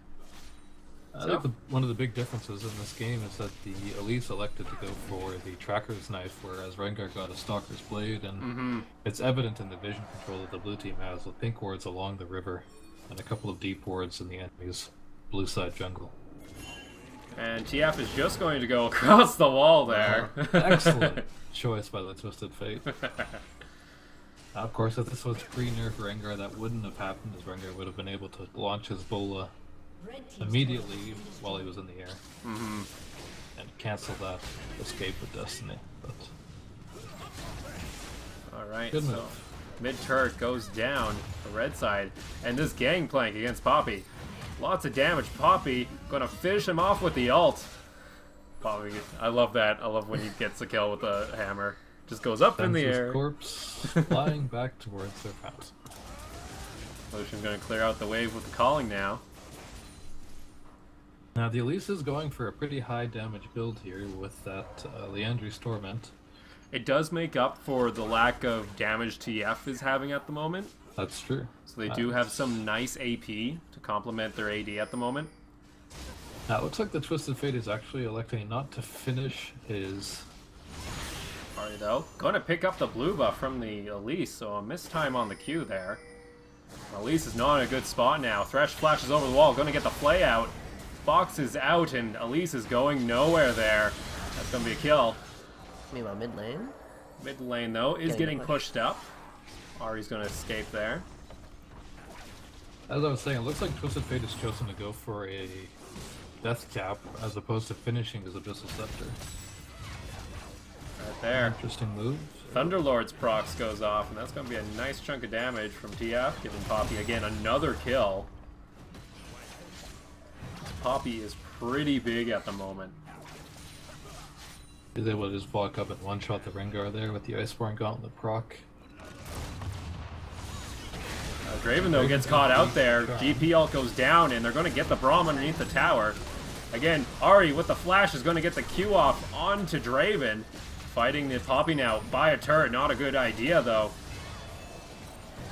I think one of the big differences in this game is that the Elise elected to go for the Tracker's Knife, whereas Rengar got a Stalker's Blade, and it's evident in the vision control that the blue team has, with pink wards along the river, and a couple of deep wards in the enemy's blue side jungle. And TF is just going to go across the wall there. Excellent choice by the Twisted Fate. Of course, if this was pre-nerf Rengar, that wouldn't have happened, as Rengar would have been able to launch his Bola immediately while he was in the air and cancel that escape with Destiny. But alright, good so move. mid turret goes down the red side, and this gangplank against Poppy. Lots of damage. Poppy gonna finish him off with the ult. Poppy, I love that. I love when he gets the kill with the hammer. Just goes up in the Sends his air. corpse flying back towards their house. Lucian gonna clear out the wave with the calling now. Now the Elise is going for a pretty high damage build here with that Leandri's Torment. It does make up for the lack of damage TF is having at the moment. That's true. So they do have some nice AP to complement their AD at the moment. Now it looks like the Twisted Fate is actually electing not to finish his... Alright though, gonna pick up the blue buff from the Elise, so a missed time on the Q there. Elise is not in a good spot now. Thresh flashes over the wall, gonna get the play out. Fox is out and Elise is going nowhere there. That's gonna be a kill. Meanwhile, mid lane. Mid lane though is getting pushed up. Ari's gonna escape there. As I was saying, it looks like Twisted Fate has chosen to go for a Death Cap as opposed to finishing his Abyssal Scepter. Right there. Interesting move. Thunderlord's procs goes off, and that's going to be a nice chunk of damage from TF, giving Poppy again another kill. Poppy is pretty big at the moment. He's able to just walk up and one-shot the Rengar there with the Iceborne Gauntlet proc. Draven, though, gets caught out there. GP ult goes down, and they're going to get the Braum underneath the tower. Again, Ari with the flash is going to get the Q off onto Draven. Fighting the Poppy now by a turret. Not a good idea, though.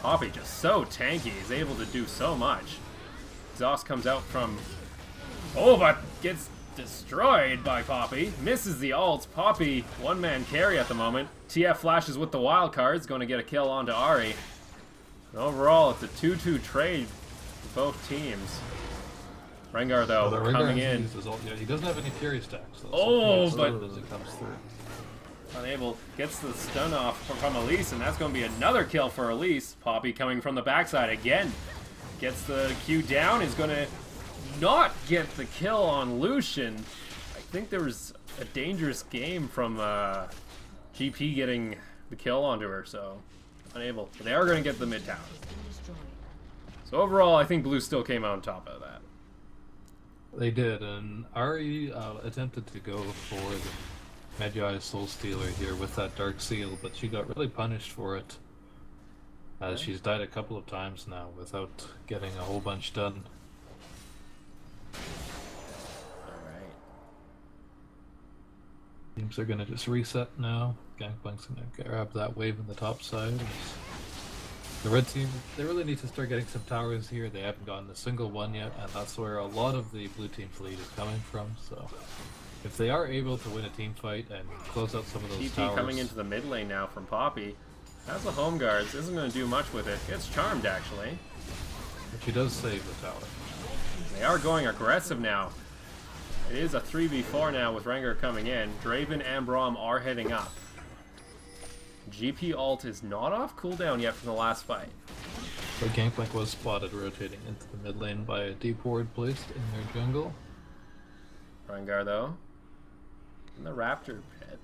Poppy just so tanky. He's able to do so much. Exhaust comes out from... Oh, but gets destroyed by Poppy. Misses the ult. Poppy, one-man carry at the moment. TF flashes with the wild cards. Going to get a kill onto Ari. And overall, it's a 2-2 trade for both teams. Rengar, though, coming in. Yeah, he doesn't have any Fury stacks, though. Oh, so but... as it comes through. Unable, gets the stun off from Elise, and that's going to be another kill for Elise. Poppy coming from the backside again. Gets the Q down, is going to not get the kill on Lucian. I think there was a dangerous game from GP getting the kill onto her, so unable. But they are going to get the mid tower. So overall, I think Blue still came out on top of that. They did, and Ari attempted to go for the Medjai Soul Stealer here with that Dark Seal, but she got really punished for it. As she's died a couple of times now without getting a whole bunch done. Alright. Teams are gonna just reset now. Gangplank's gonna grab that wave in the top side. The red team, they really need to start getting some towers here. They haven't gotten a single one yet, and that's where a lot of the blue team's lead is coming from, so... If they are able to win a team fight and close out some of those towers... coming into the mid lane now from Poppy. Has the home guards, isn't going to do much with it. Gets charmed, actually. But she does save the tower. They are going aggressive now. It is a 3v4 now with Rengar coming in. Draven and Braum are heading up. GP ult is not off cooldown yet from the last fight. But Gangplank was spotted rotating into the mid lane by a deep ward placed in their jungle. Rengar, though, in the Raptor pit.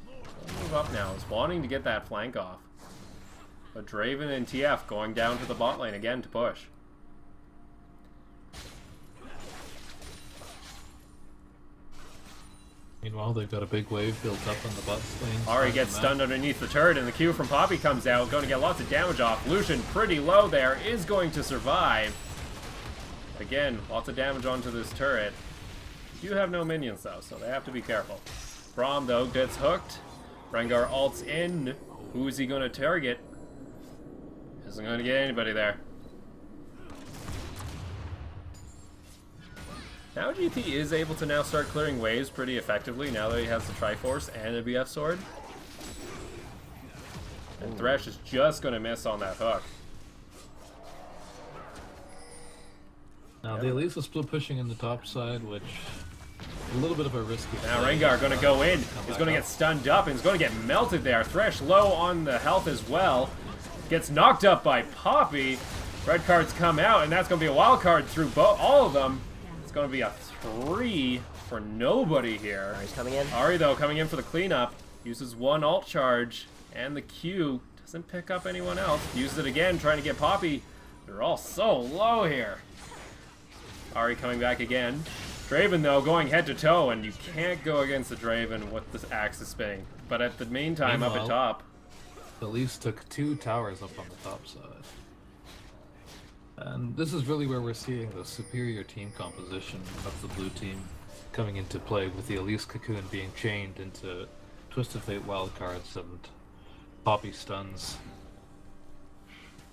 He'll move up now. He's wanting to get that flank off. But Draven and TF going down to the bot lane again to push. Meanwhile, they've got a big wave built up on the bot lane. Ari gets stunned underneath the turret, and the Q from Poppy comes out. Going to get lots of damage off. Lucian, pretty low there, is going to survive. Again, lots of damage onto this turret. You have no minions, though, so they have to be careful. Braum, though, gets hooked. Rengar ults in. Who is he going to target? Isn't going to get anybody there. Now GP is able to now start clearing waves pretty effectively now that he has the Triforce and a BF sword. And Thresh is just going to miss on that hook. Now the Elise is still pushing in the top side, which is a little bit of a risky Now play. Rengar going to go in. Come He's back going to up. get stunned up and he's going to get melted there. Thresh low on the health as well. Gets knocked up by Poppy. Red cards come out and that's going to be a wild card through all of them. It's going to be a 3 for nobody here. He's coming in. Ari though coming in for the cleanup. Uses one ult charge. And the Q doesn't pick up anyone else. Uses it again, trying to get Poppy. They're all so low here. Ari coming back again. Draven, though, going head-to-toe, and you can't go against the Draven with the Axis spinning. But at the meantime, up at Meanwhile, top... Elise took 2 towers up on the top side. And this is really where we're seeing the superior team composition of the blue team coming into play, with the Elise Cocoon being chained into Twisted Fate wildcards and Poppy stuns,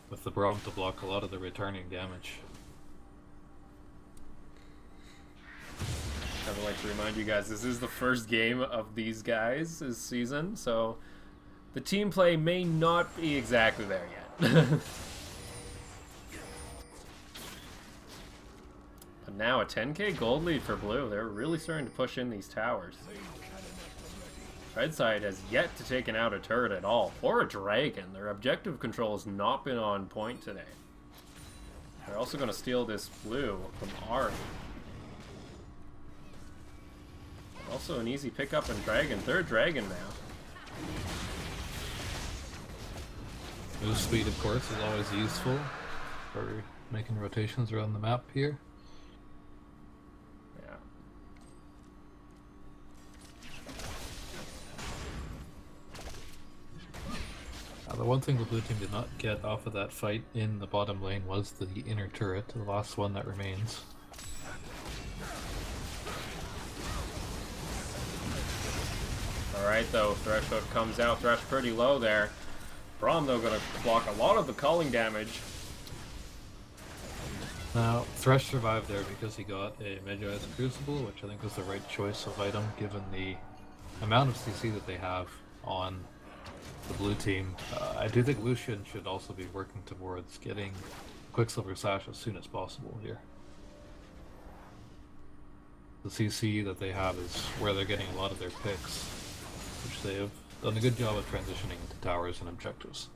with the Braum to block a lot of the returning damage. I would like to remind you guys, this is the first game of these guys this season, so the team play may not be exactly there yet. But now a 10k gold lead for blue. They're really starting to push in these towers. Red side has yet to take out a turret at all, or a dragon. Their objective control has not been on point today. They're also going to steal this blue from Ari. Also an easy pickup in dragon. Third dragon now. Move speed, of course, is always useful for making rotations around the map here. Yeah. The one thing the blue team did not get off of that fight in the bottom lane was the inner turret, the last one that remains. Alright though, Thresh hook comes out. Thresh pretty low there. Braum though gonna block a lot of the culling damage. Now, Thresh survived there because he got a Magi's Crucible, which I think was the right choice of item given the amount of CC that they have on the blue team. I do think Lucian should also be working towards getting Quicksilver Sash as soon as possible here. The CC that they have is where they're getting a lot of their picks, which they have done a good job of transitioning into towers and objectives.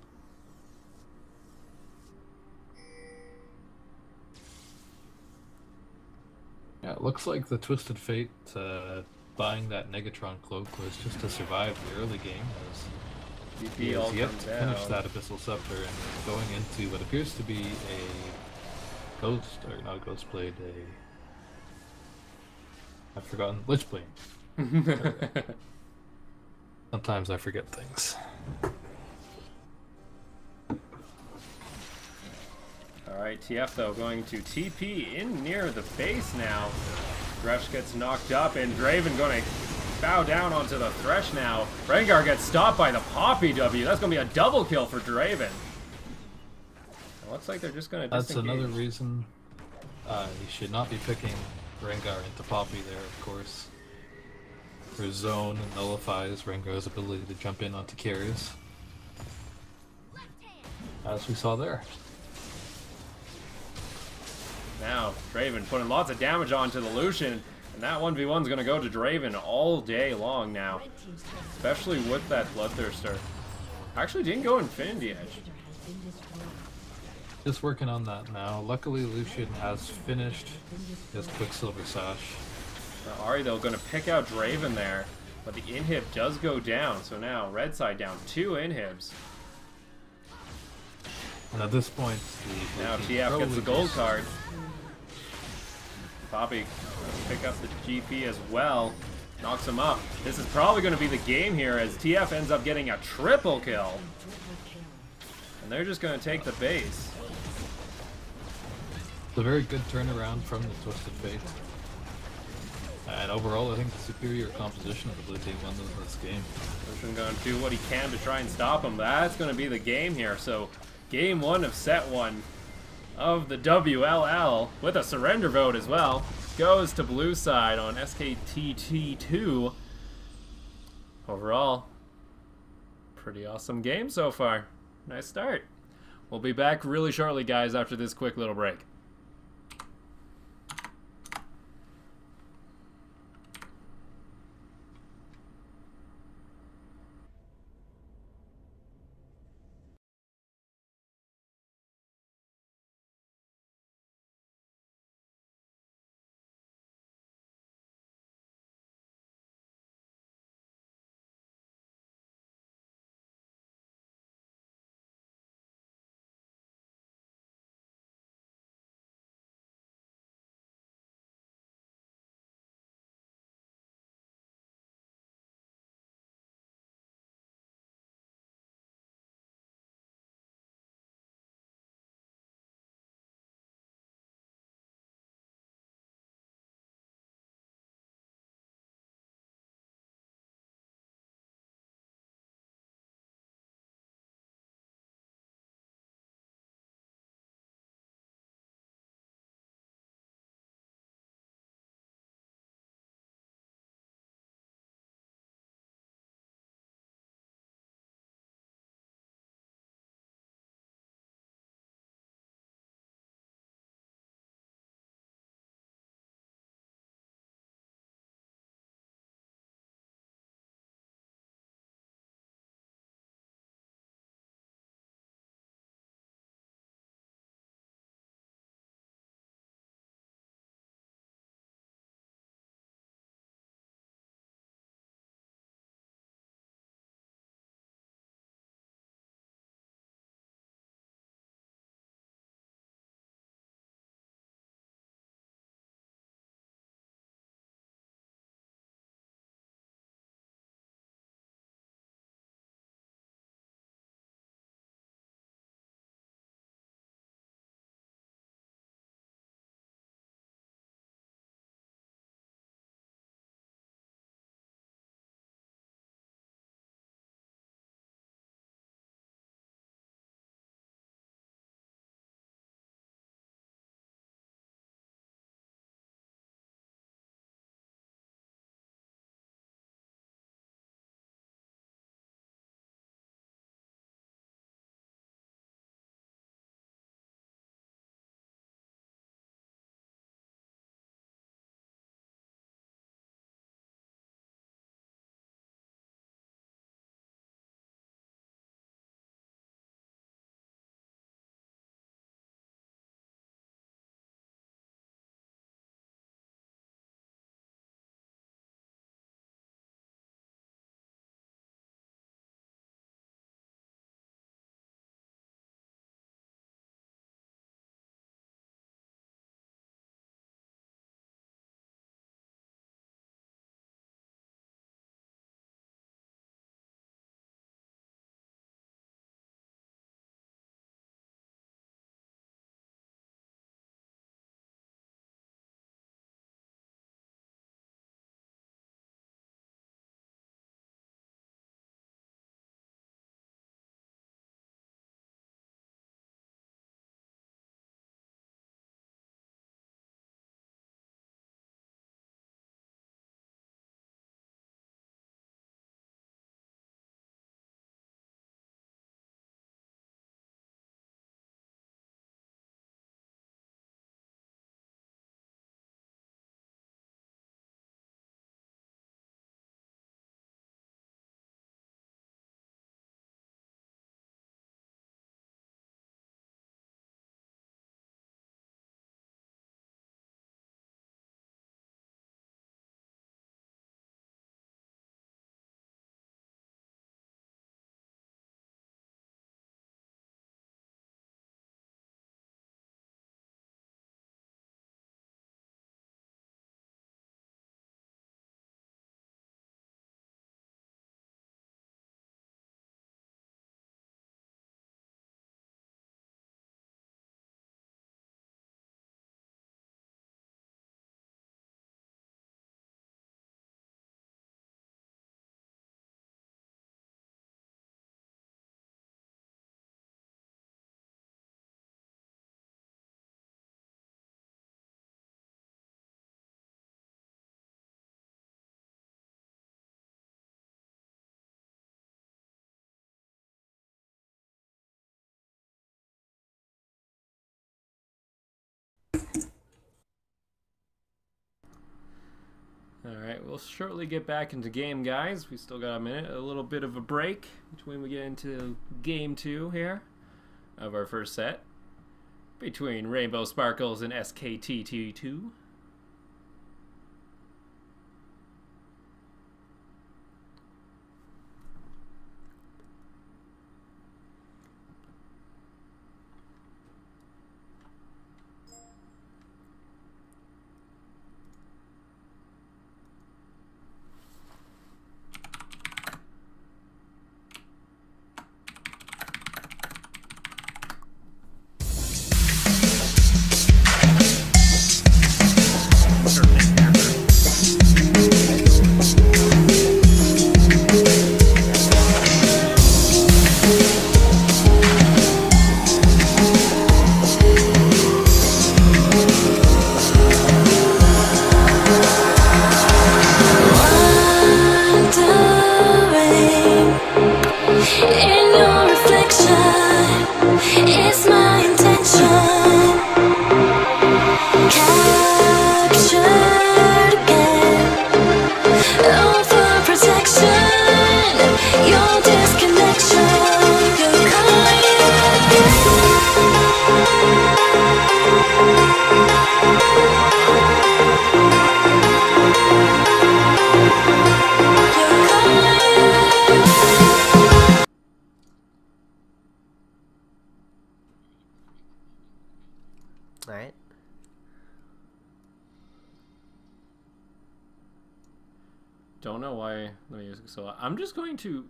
Yeah, it looks like the Twisted Fate buying that Negatron cloak was just to survive the early game, as he GP all has yet comes to finish down. that Abyssal Scepter and is going into what appears to be a Ghost, or not Ghost Blade, I've forgotten, Lich Blade. Sometimes I forget things. Alright, TF though going to TP in near the base now. Thresh gets knocked up and Draven gonna bow down onto the Thresh now. Rengar gets stopped by the Poppy W. That's gonna be a double kill for Draven. It looks like they're just gonna That's disengage. another reason you should not be picking Rengar into Poppy there, of course. Her zone nullifies Rengar's ability to jump in onto carries, as we saw there. Now, Draven putting lots of damage onto the Lucian, and that 1v1's gonna go to Draven all day long now. Especially with that Bloodthirster. Actually didn't go Infinity Edge. Just working on that now. Luckily, Lucian has finished his Quicksilver Sash. Now, Ari though gonna pick out Draven there, but the inhib does go down, so now red side down 2 inhibs. And at this point, the Now blue team TF gets the probably gold just- card. Poppy pick up the GP as well. Knocks him up. This is probably going to be the game here as TF ends up getting a triple kill. And they're just going to take the base. It's a very good turnaround from the Twisted Fate. And overall, I think the superior composition of the blue team won this game. Lucian going to do what he can to try and stop him. That's going to be the game here. So game 1 of set 1 of the WLL with a surrender vote as well. goes to blue side on SKT2. Overall, pretty awesome game so far. Nice start. We'll be back really shortly, guys, after this quick little break. Alright, we'll shortly get back into game, guys. We still got a minute, a little bit of a break between we get into game 2 here of our first set between Rainbow Sparkles and SKT T2. Alright. Don't know why the music's so loud. I'm just going to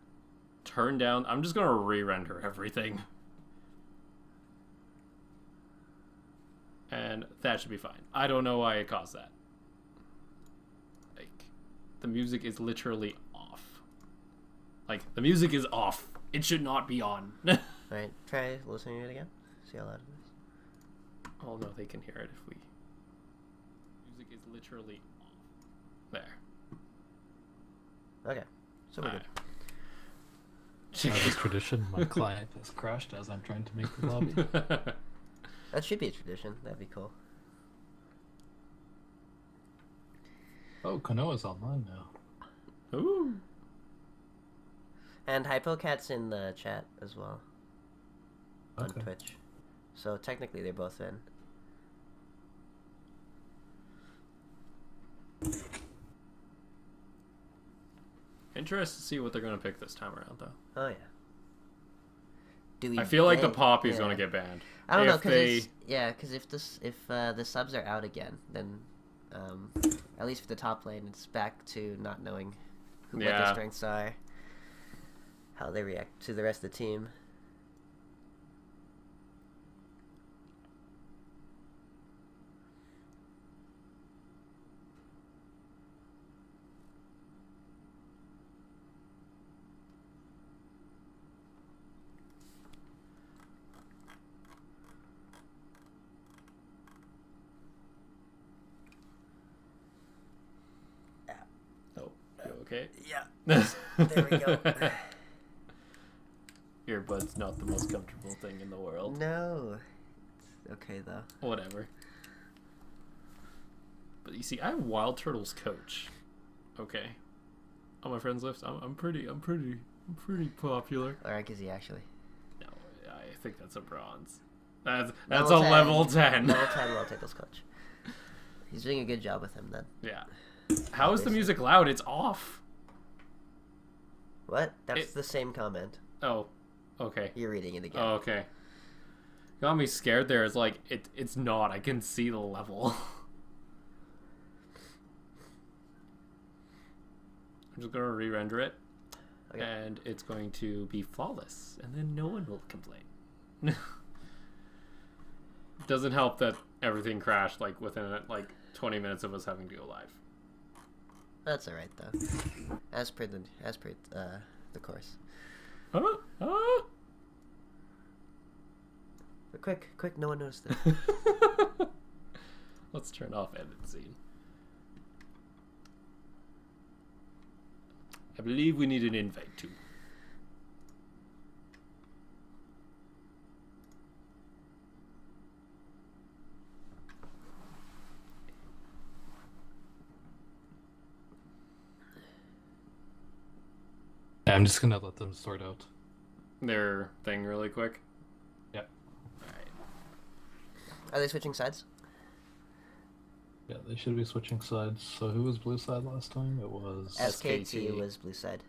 turn down, I'm just going to re-render everything. And that should be fine. I don't know why it caused that. Like, the music is literally off. Like, the music is off. It should not be on. Alright, try listening to it again. See how loud it is. Oh no, they can hear it if we... Music is literally off. There. Okay, so we're good. As is tradition, my client has crashed as I'm trying to make the lobby. That should be a tradition. That'd be cool. Oh, Konoa's online now. Ooh. And Hypocat's in the chat as well. On Okay. Twitch. So technically they're both in. Interested to see what they're going to pick this time around, though. Oh yeah. Do we I feel like the ban- Poppy's yeah. going to get banned. I don't know, If because if the subs are out again, then at least for the top lane, it's back to not knowing what their Yeah. strengths are, how they react to the rest of the team. Oh, you okay? Yeah. There we go. Earbuds not the most comfortable thing in the world. No. It's okay though. Whatever. But you see, I have Wild Turtles coach. Okay. On my friends list, I'm pretty popular. Or is he actually? No, I think that's a bronze. That's Level a 10. level 10. Level 10 World Titles coach. He's doing a good job with him then. Yeah. How is the music loud? It's off. What? That's the same comment. Oh, okay. You're reading it again. Oh, okay. Got me scared there. It's like, it's not. I can see the level. I'm just going to re-render it. Okay. And it's going to be flawless. And then no one will complain. Doesn't help that everything crashed like within like 20 minutes of us having to go live. That's alright though. As per the course. Ah! Ah! But quick, no one noticed it. Let's turn off edit scene. I believe we need an invite too. I'm just gonna let them sort out. their thing really quick. Yeah. Alright. Are they switching sides? Yeah, they should be switching sides. So who was blue side last time? It was... SKT was blue side.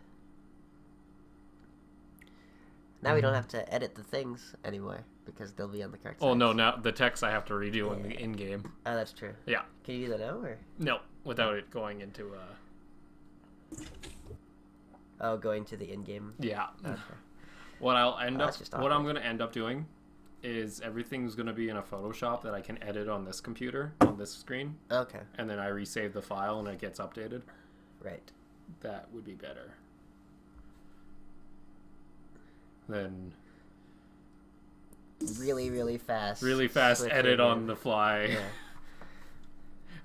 Now we don't have to edit the things anymore because they'll be on the correct side. Oh no, now the text I have to redo in the in-game. Oh, that's true. Yeah. Can you do that now, or? No, without it going into Oh, going to the in-game. yeah. Okay. What I'll end Oh, up that's just what I'm awkward. gonna end up doing is everything's gonna be in a Photoshop that I can edit on this computer, on this screen, Okay, and then I resave the file and it gets updated. right. That would be better. Then Really fast. really fast switch edit over. on the fly. Yeah.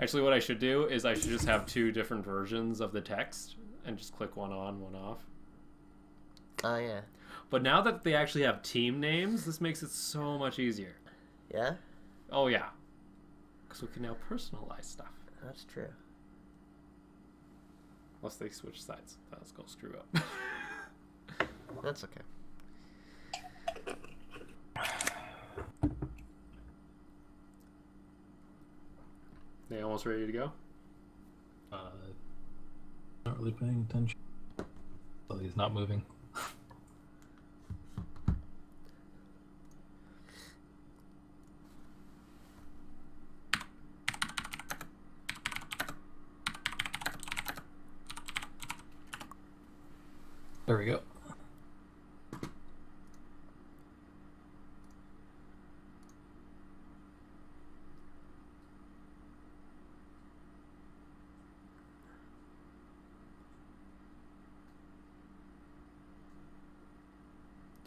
Actually, what I should do is I should just have two different versions of the text and just click one on, one off. Oh yeah. But now that they actually have team names, this makes it so much easier. Yeah, Oh yeah, because we can now personalize stuff. that's true. Unless they switch sides, that's gonna screw up. That's okay. They almost ready to go? Not really paying attention. Oh, he's not moving. There we go.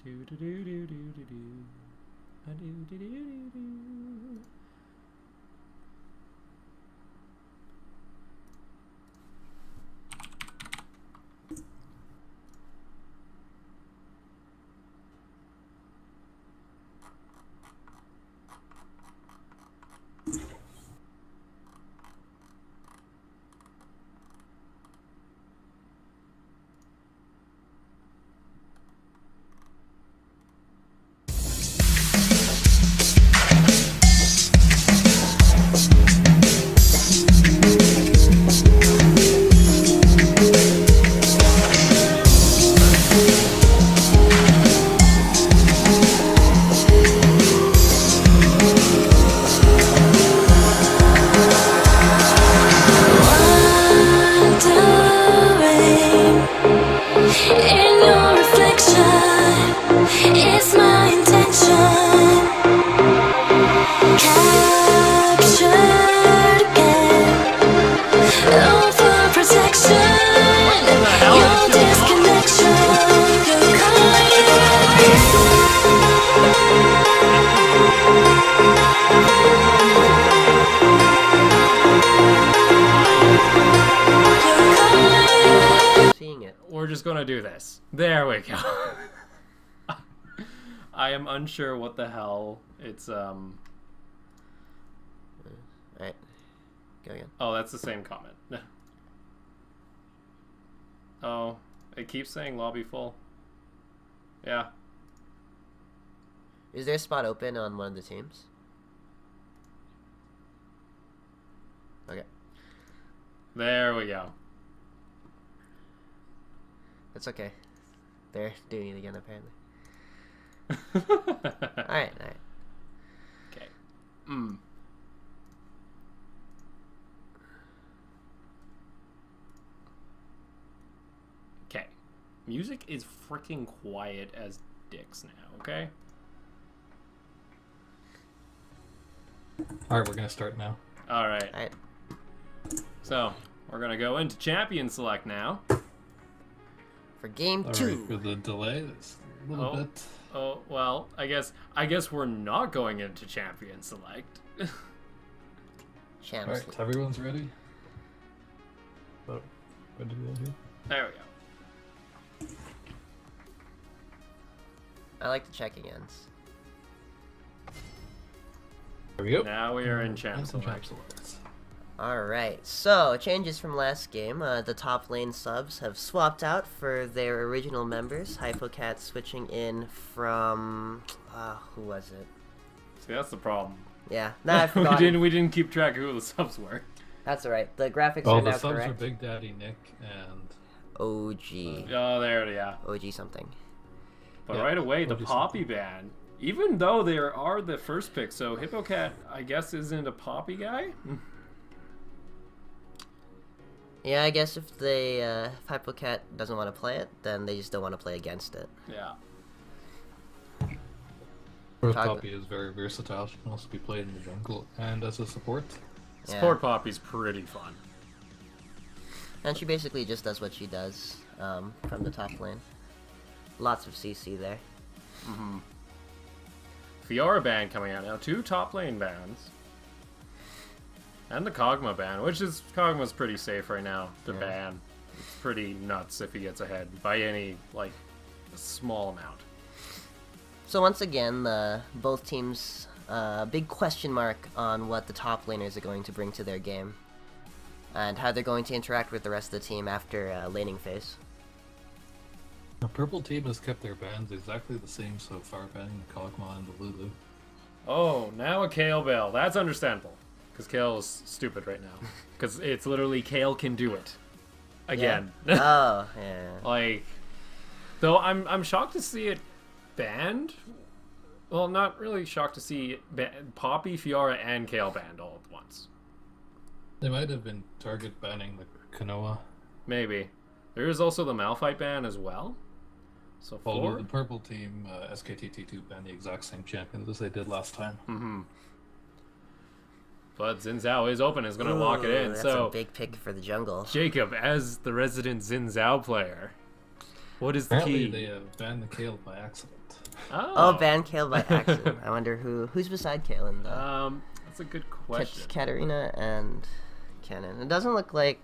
Do do do do do do do. A do do do do do. In your reflection, it's my intention. Captured again, overprotection. Your disconnection, you're Seeing it. We're just gonna do this. There we go. I am unsure what the hell it's Alright. Go again. Oh, that's the same comment. Oh, it keeps saying lobby full. Yeah. Is there a spot open on one of the teams? Okay. There we go. That's okay. They're doing it again, apparently. Alright. Okay. Mm. Okay. Music is freaking quiet as dicks now, okay? Alright, we're gonna start now. Alright. Alright. So, we're gonna go into champion select now. For game Alright, 2. for the delay, it's a little Oh. bit. Oh, well, I guess we're not going into champion select. Champs Alright, League. everyone's ready? Oh, what did we do? There we go. I like the checking ends. There we go. Now we are in champ Nice and select. select. Alright, so changes from last game. The top lane subs have swapped out for their original members. Hypocat switching in from... who was it? See, that's the problem. Yeah, nah, I forgot. we didn't keep track of who the subs were. That's alright. The graphics Oh, are the now subs correct. are Big Daddy Nick and OG. Oh, there, yeah. OG something. But Yeah, right away, the OG Poppy ban. Even though they are the first pick, so Hippocat, I guess, isn't a Poppy guy? Yeah, I guess if they, if Hypocat doesn't want to play it, then they just don't want to play against it. Yeah. First Talk- Poppy is very versatile. She can also be played in the jungle and as a support. Support Poppy's pretty fun. And she basically just does what she does from the top lane. Lots of CC there. Fiora ban coming out now. 2 top lane bans. And the Kog'Maw ban, which is... Kog'Maw's pretty safe right now to ban. It's pretty nuts if he gets ahead by any, like, small amount. So once again, both teams, big question mark on what the top laners are going to bring to their game. And how they're going to interact with the rest of the team after laning phase. The purple team has kept their bans exactly the same so far, banning the Kog'Maw and the Lulu. Oh, now a Kale Bell. That's understandable. Because Kale is stupid right now. Because it's literally Kale can do it. Again. Oh, yeah. Like, though I'm shocked to see it banned. Well, not really shocked to see it Poppy, Fiora, and Kale banned all at once. They might have been target banning the Kanoa. Maybe. There is also the Malphite ban as well. So Although 4. the purple team, SKT T2, banned the exact same champions as they did last time. But Xin Zhao is open, is going to lock it in. That's So a big pick for the jungle. Jacob, as the resident Xin Zhao player, what is the Apparently key? they banned the Kale by accident. Oh, ban Kale by accident. I wonder who's beside Kale in the That's a good question. Katarina and Cannon. It doesn't look like.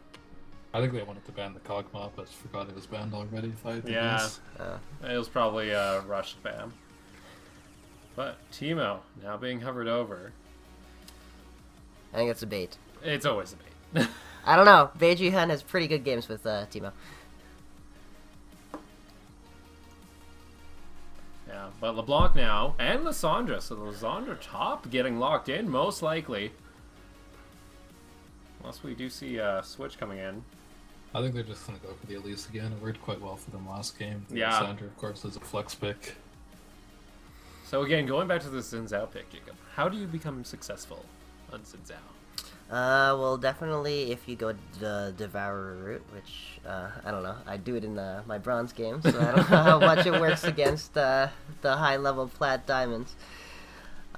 I think they wanted to ban the Kog'Maw, but forgot it was banned already. If I had to Yeah. guess. It was probably a rushed ban. But Teemo now being hovered over. I think it's a bait. It's always a bait. I don't know. Beiji Han has pretty good games with Teemo. Yeah, but LeBlanc now and Lysandra. So Lysandra top getting locked in, most likely. Unless we do see a switch coming in. I think they're just going to go for the Elise again. It worked quite well for them last game. Yeah. Sandra, of course, is a flex pick. So again, going back to the Xin Zhao pick, Jacob, how do you become successful on Xin Zhao? Well, definitely if you go the Devourer route, which, I don't know, I do it in my bronze game, so I don't know how much it works against the high-level plat diamonds.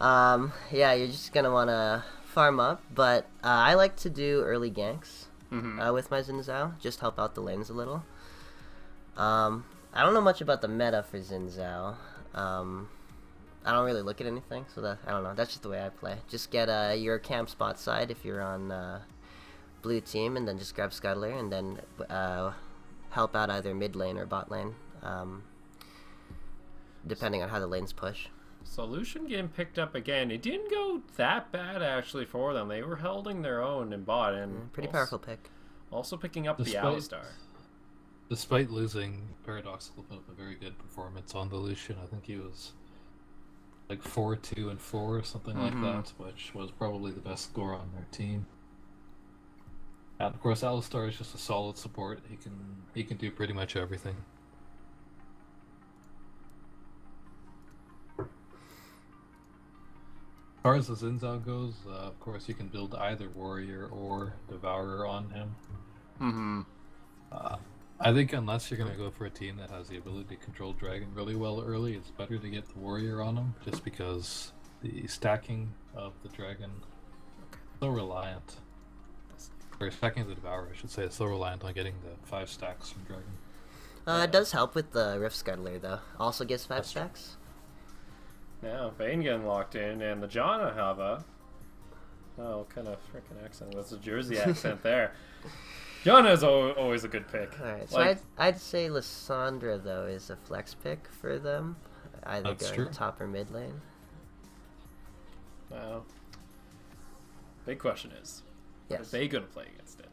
Yeah, you're just gonna want to farm up, but I like to do early ganks with my Xin Zhao, just help out the lanes a little. I don't know much about the meta for Xin Zhao. I don't really look at anything, so that I don't know. That's just the way I play. Just get your camp spot side if you're on blue team, and then just grab Scuttler, and then help out either mid lane or bot lane, depending on how the lanes push. Solution game picked up again. It didn't go that bad actually for them. They were holding their own in bot and Pretty also, powerful pick. Also picking up the Despite- Alistar. Despite losing, Paradoxical put up a very good performance on the Lucian. I think he was like 4-2 and 4 or something like that, which was probably the best score on their team. And of course, Alistar is just a solid support. He can do pretty much everything. As far as the Xin Zhao goes, of course you can build either Warrior or Devourer on him. I think unless you're going to go for a team that has the ability to control Dragon really well early, it's better to get the Warrior on him, just because the stacking of the Dragon is so reliant. Or stacking of the Devourer, I should say, is so reliant on getting the 5 stacks from Dragon. It does help with the Rift Scuttler, though. Also gives 5 stacks. Now, Vayne getting locked in, and the Jana have a... Oh, kind of freaking accent. That's a Jersey accent there. Jana is always a good pick. Alright, so Like, I'd say Lysandra, though, is a flex pick for them. Either That's going true. top or mid lane. wow. Big question is, Are Yes. they going to play against it?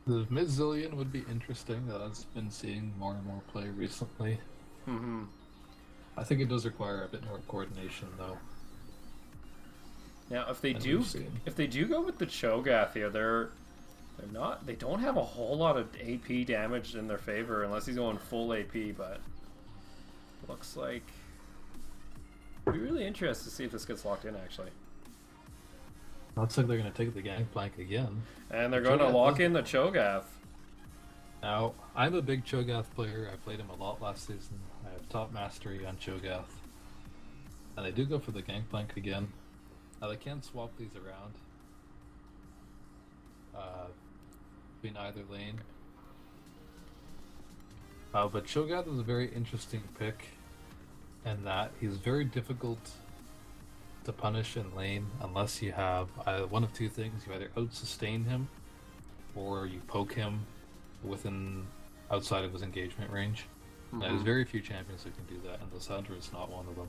The mid-zillion would be interesting. That I've been seeing more and more play recently. Mm-hmm. I think it does require a bit more coordination, though. Now, if they than do, we've seen. if they do go with the Cho'Gath here, they don't have a whole lot of AP damage in their favor unless he's going full AP. But looks like I'd be really interested to see if this gets locked in actually. Looks like they're going to take the gangplank again. And they're The going to Cho'Gath lock does- in the Cho'Gath. Now, I'm a big Cho'Gath player. I played him a lot last season. I have top mastery on Cho'Gath. And they do go for the gangplank again. Now, they can swap these around between either lane. But Cho'Gath is a very interesting pick in that he's very difficult to punish in lane unless you have one of two things. You either out-sustain him or you poke him outside of his engagement range. Now, there's very few champions who can do that, and Lysandra is not one of them.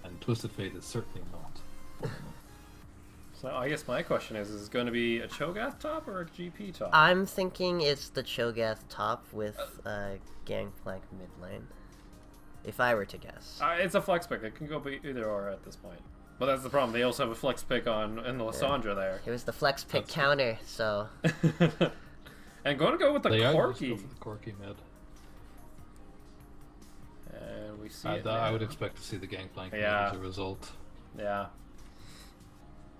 And Twisted Fate is certainly not. So I guess my question is it going to be a Cho'Gath top or a GP top? I'm thinking it's the Cho'Gath top with Gangplank mid lane. If I were to guess. It's a flex pick. It can go either or at this point. But that's the problem. They also have a flex pick in the Lysandra there. It was the flex pick counter, so And going to go with the They either just Corki. go for the Corki mid. And we see it I now. would expect to see the gangplank mid Yeah. as a result. Yeah.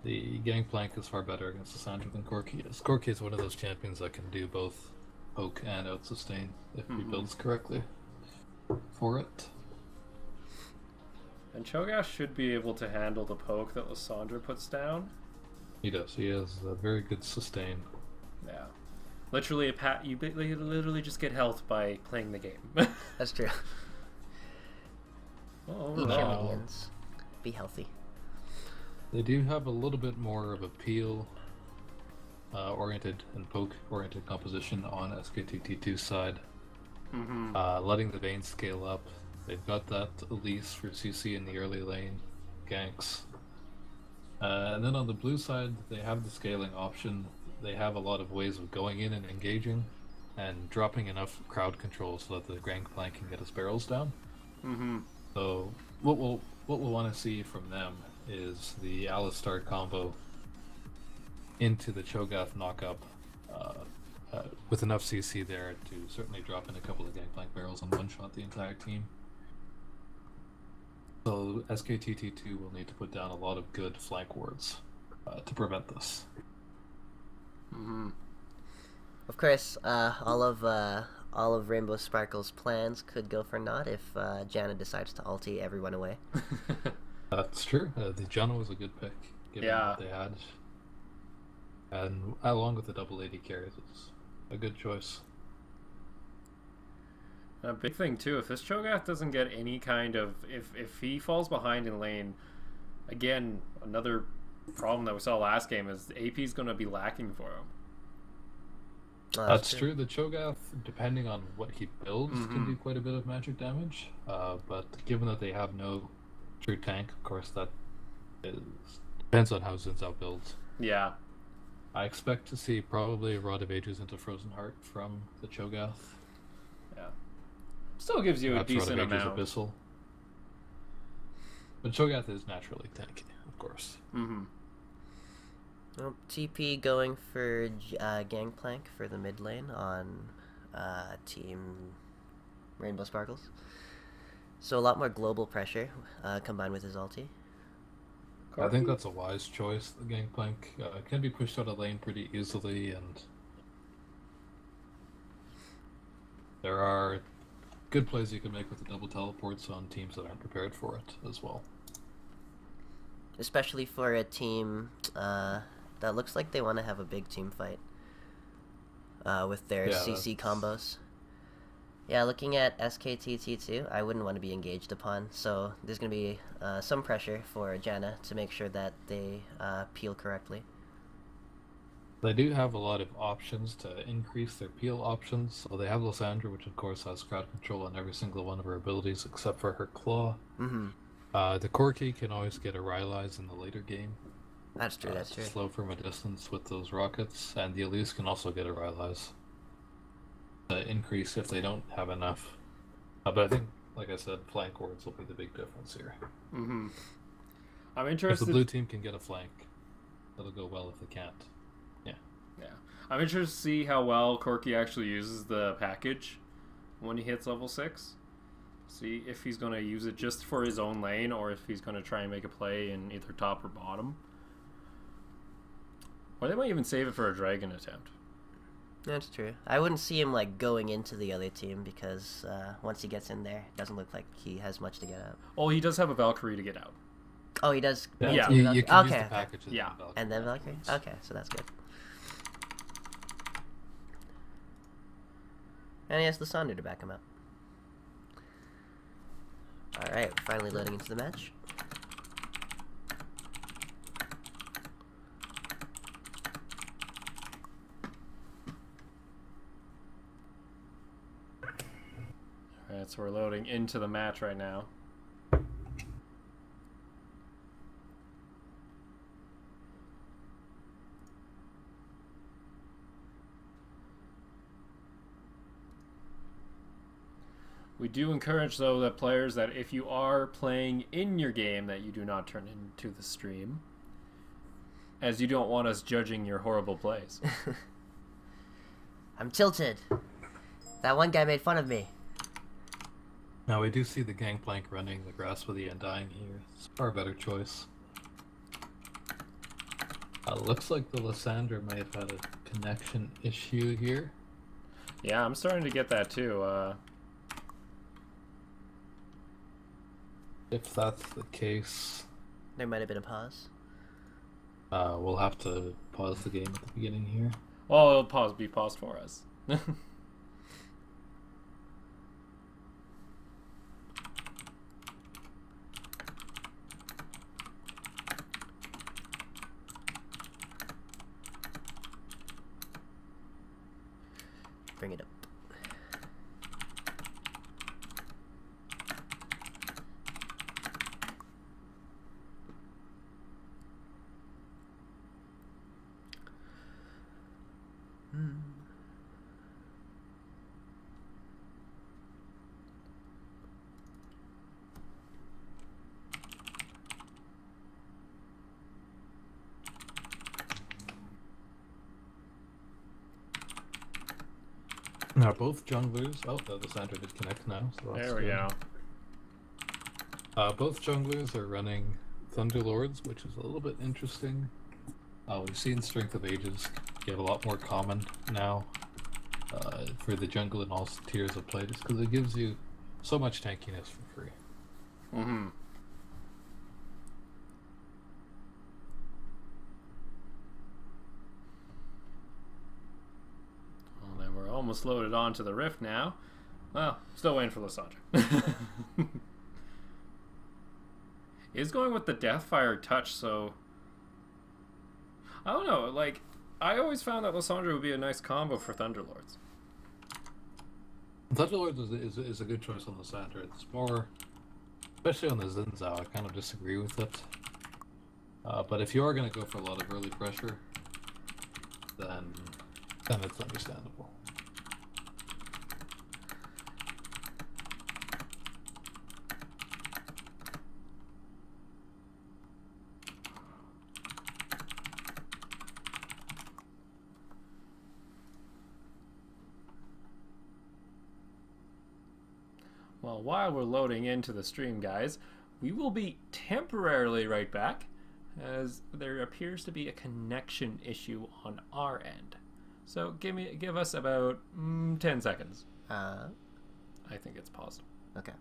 The gangplank is far better against Lysandra than Corki is. Corki is one of those champions that can do both poke and out sustain if he builds correctly for it. And Cho'Gath should be able to handle the poke that Lysandra puts down. He does. He has a very good sustain. Yeah. Literally, you literally just get health by playing the game. that's true. Oh, Eat your overall. minions. Be healthy. They do have a little bit more of a peel oriented and poke oriented composition on SKT-T2's side. Letting the Vayne scale up. They've got that Elise for CC in the early lane ganks. And then on the blue side, they have the scaling option. They have a lot of ways of going in and engaging and dropping enough crowd control so that the gangplank can get his barrels down. So what we'll want to see from them is the Alistar combo into the Cho'Gath knockup with enough CC there to certainly drop in a couple of gangplank barrels and one-shot the entire team. So SKT-T2 will need to put down a lot of good flank wards to prevent this. Of course, all of Rainbow Sparkle's plans could go for naught if Janna decides to ulti everyone away. That's true. The Janna was a good pick, given what they had. And along with the double 80 carries, it's a good choice. A big thing too, if this Cho'Gath doesn't get any kind of if he falls behind in lane, again, another problem that we saw last game is AP is going to be lacking for him. Oh, That's true. The Cho'Gath, depending on what he builds, can do quite a bit of magic damage. But given that they have no true tank, of course, that depends on how Xin Zhao builds. Yeah. I expect to see probably a Rod of Ages into Frozen Heart from the Cho'Gath. Yeah. Still gives you a Perhaps decent Rod of Ages amount. Abyssal. But Cho'Gath is naturally tanky, of course. Well, TP going for Gangplank for the mid lane on Team Rainbow Sparkles. So a lot more global pressure combined with his ulti. I think that's a wise choice. The Gangplank can be pushed out of lane pretty easily, and there are good plays you can make with the double teleports on teams that aren't prepared for it as well. Especially for a team that looks like they want to have a big team fight with their CC combos. Yeah, looking at SKT-T2, I wouldn't want to be engaged upon, so there's going to be some pressure for Janna to make sure that they peel correctly. They do have a lot of options to increase their peel options. So they have Lysandra, which of course has crowd control on every single one of her abilities except for her claw. The Corki can always get a Rylai's in the later game That's true. That's true. Slow from a distance with those rockets, and the Elise can also get a Rylai's increase if they don't have enough. But I think, like I said, flank wards will be the big difference here. Mm-hmm. I'm If interested. the blue team can get a flank, it'll go well. If they can't, Yeah, I'm interested to see how well Corky actually uses the package when he hits level 6. See if he's going to use it just for his own lane, or if he's going to try and make a play in either top or bottom. Or they might even save it for a dragon attempt. That's true. I wouldn't see him like going into the other team because once he gets in there, it doesn't look like he has much to get out. Oh, he does have a Valkyrie to get out. Oh, he does. Yeah. you Valkyrie. can use Okay. the packages. Yeah. And then Valkyrie. Okay, so that's good. And he has the Sonder to back him up. All right, finally loading into the match. Alright, so we're loading into the match right now. We do encourage, though, that players that if you are playing in your game, that you do not turn into the stream, as you don't want us judging your horrible plays. I'm tilted. That one guy made fun of me. Now we do see the Gangplank running the Grasp of the Undying here. It's a far better choice. Looks like the Lysandra may have had a connection issue here. Yeah, I'm starting to get that too. If that's the case, There might have been a pause. we'll have to pause the game at the beginning here. Well, it'll be paused for us. Bring it up. Now both junglers. Oh, the Lysandra did connect now. So that's There we good. go. Both junglers are running Thunderlords, which is a little bit interesting. We've seen Strength of Ages get a lot more common now for the jungle in all tiers of play, just because it gives you so much tankiness for free. Mm-hmm. Well, then we're almost loaded onto the Rift now. Well, still waiting for Lysandra. He's going with the Deathfire touch, so I don't know. Like, I always found that Lysandra would be a nice combo for Thunderlords. Thunderlords is a good choice on the Lysandra. It's more, especially on the Zinzao, I kind of disagree with it. But if you are going to go for a lot of early pressure, then it's understandable. Well, while we're loading into the stream, guys, we will be temporarily right back, as there appears to be a connection issue on our end. So give us about 10 seconds. Uh, I think it's paused. okay.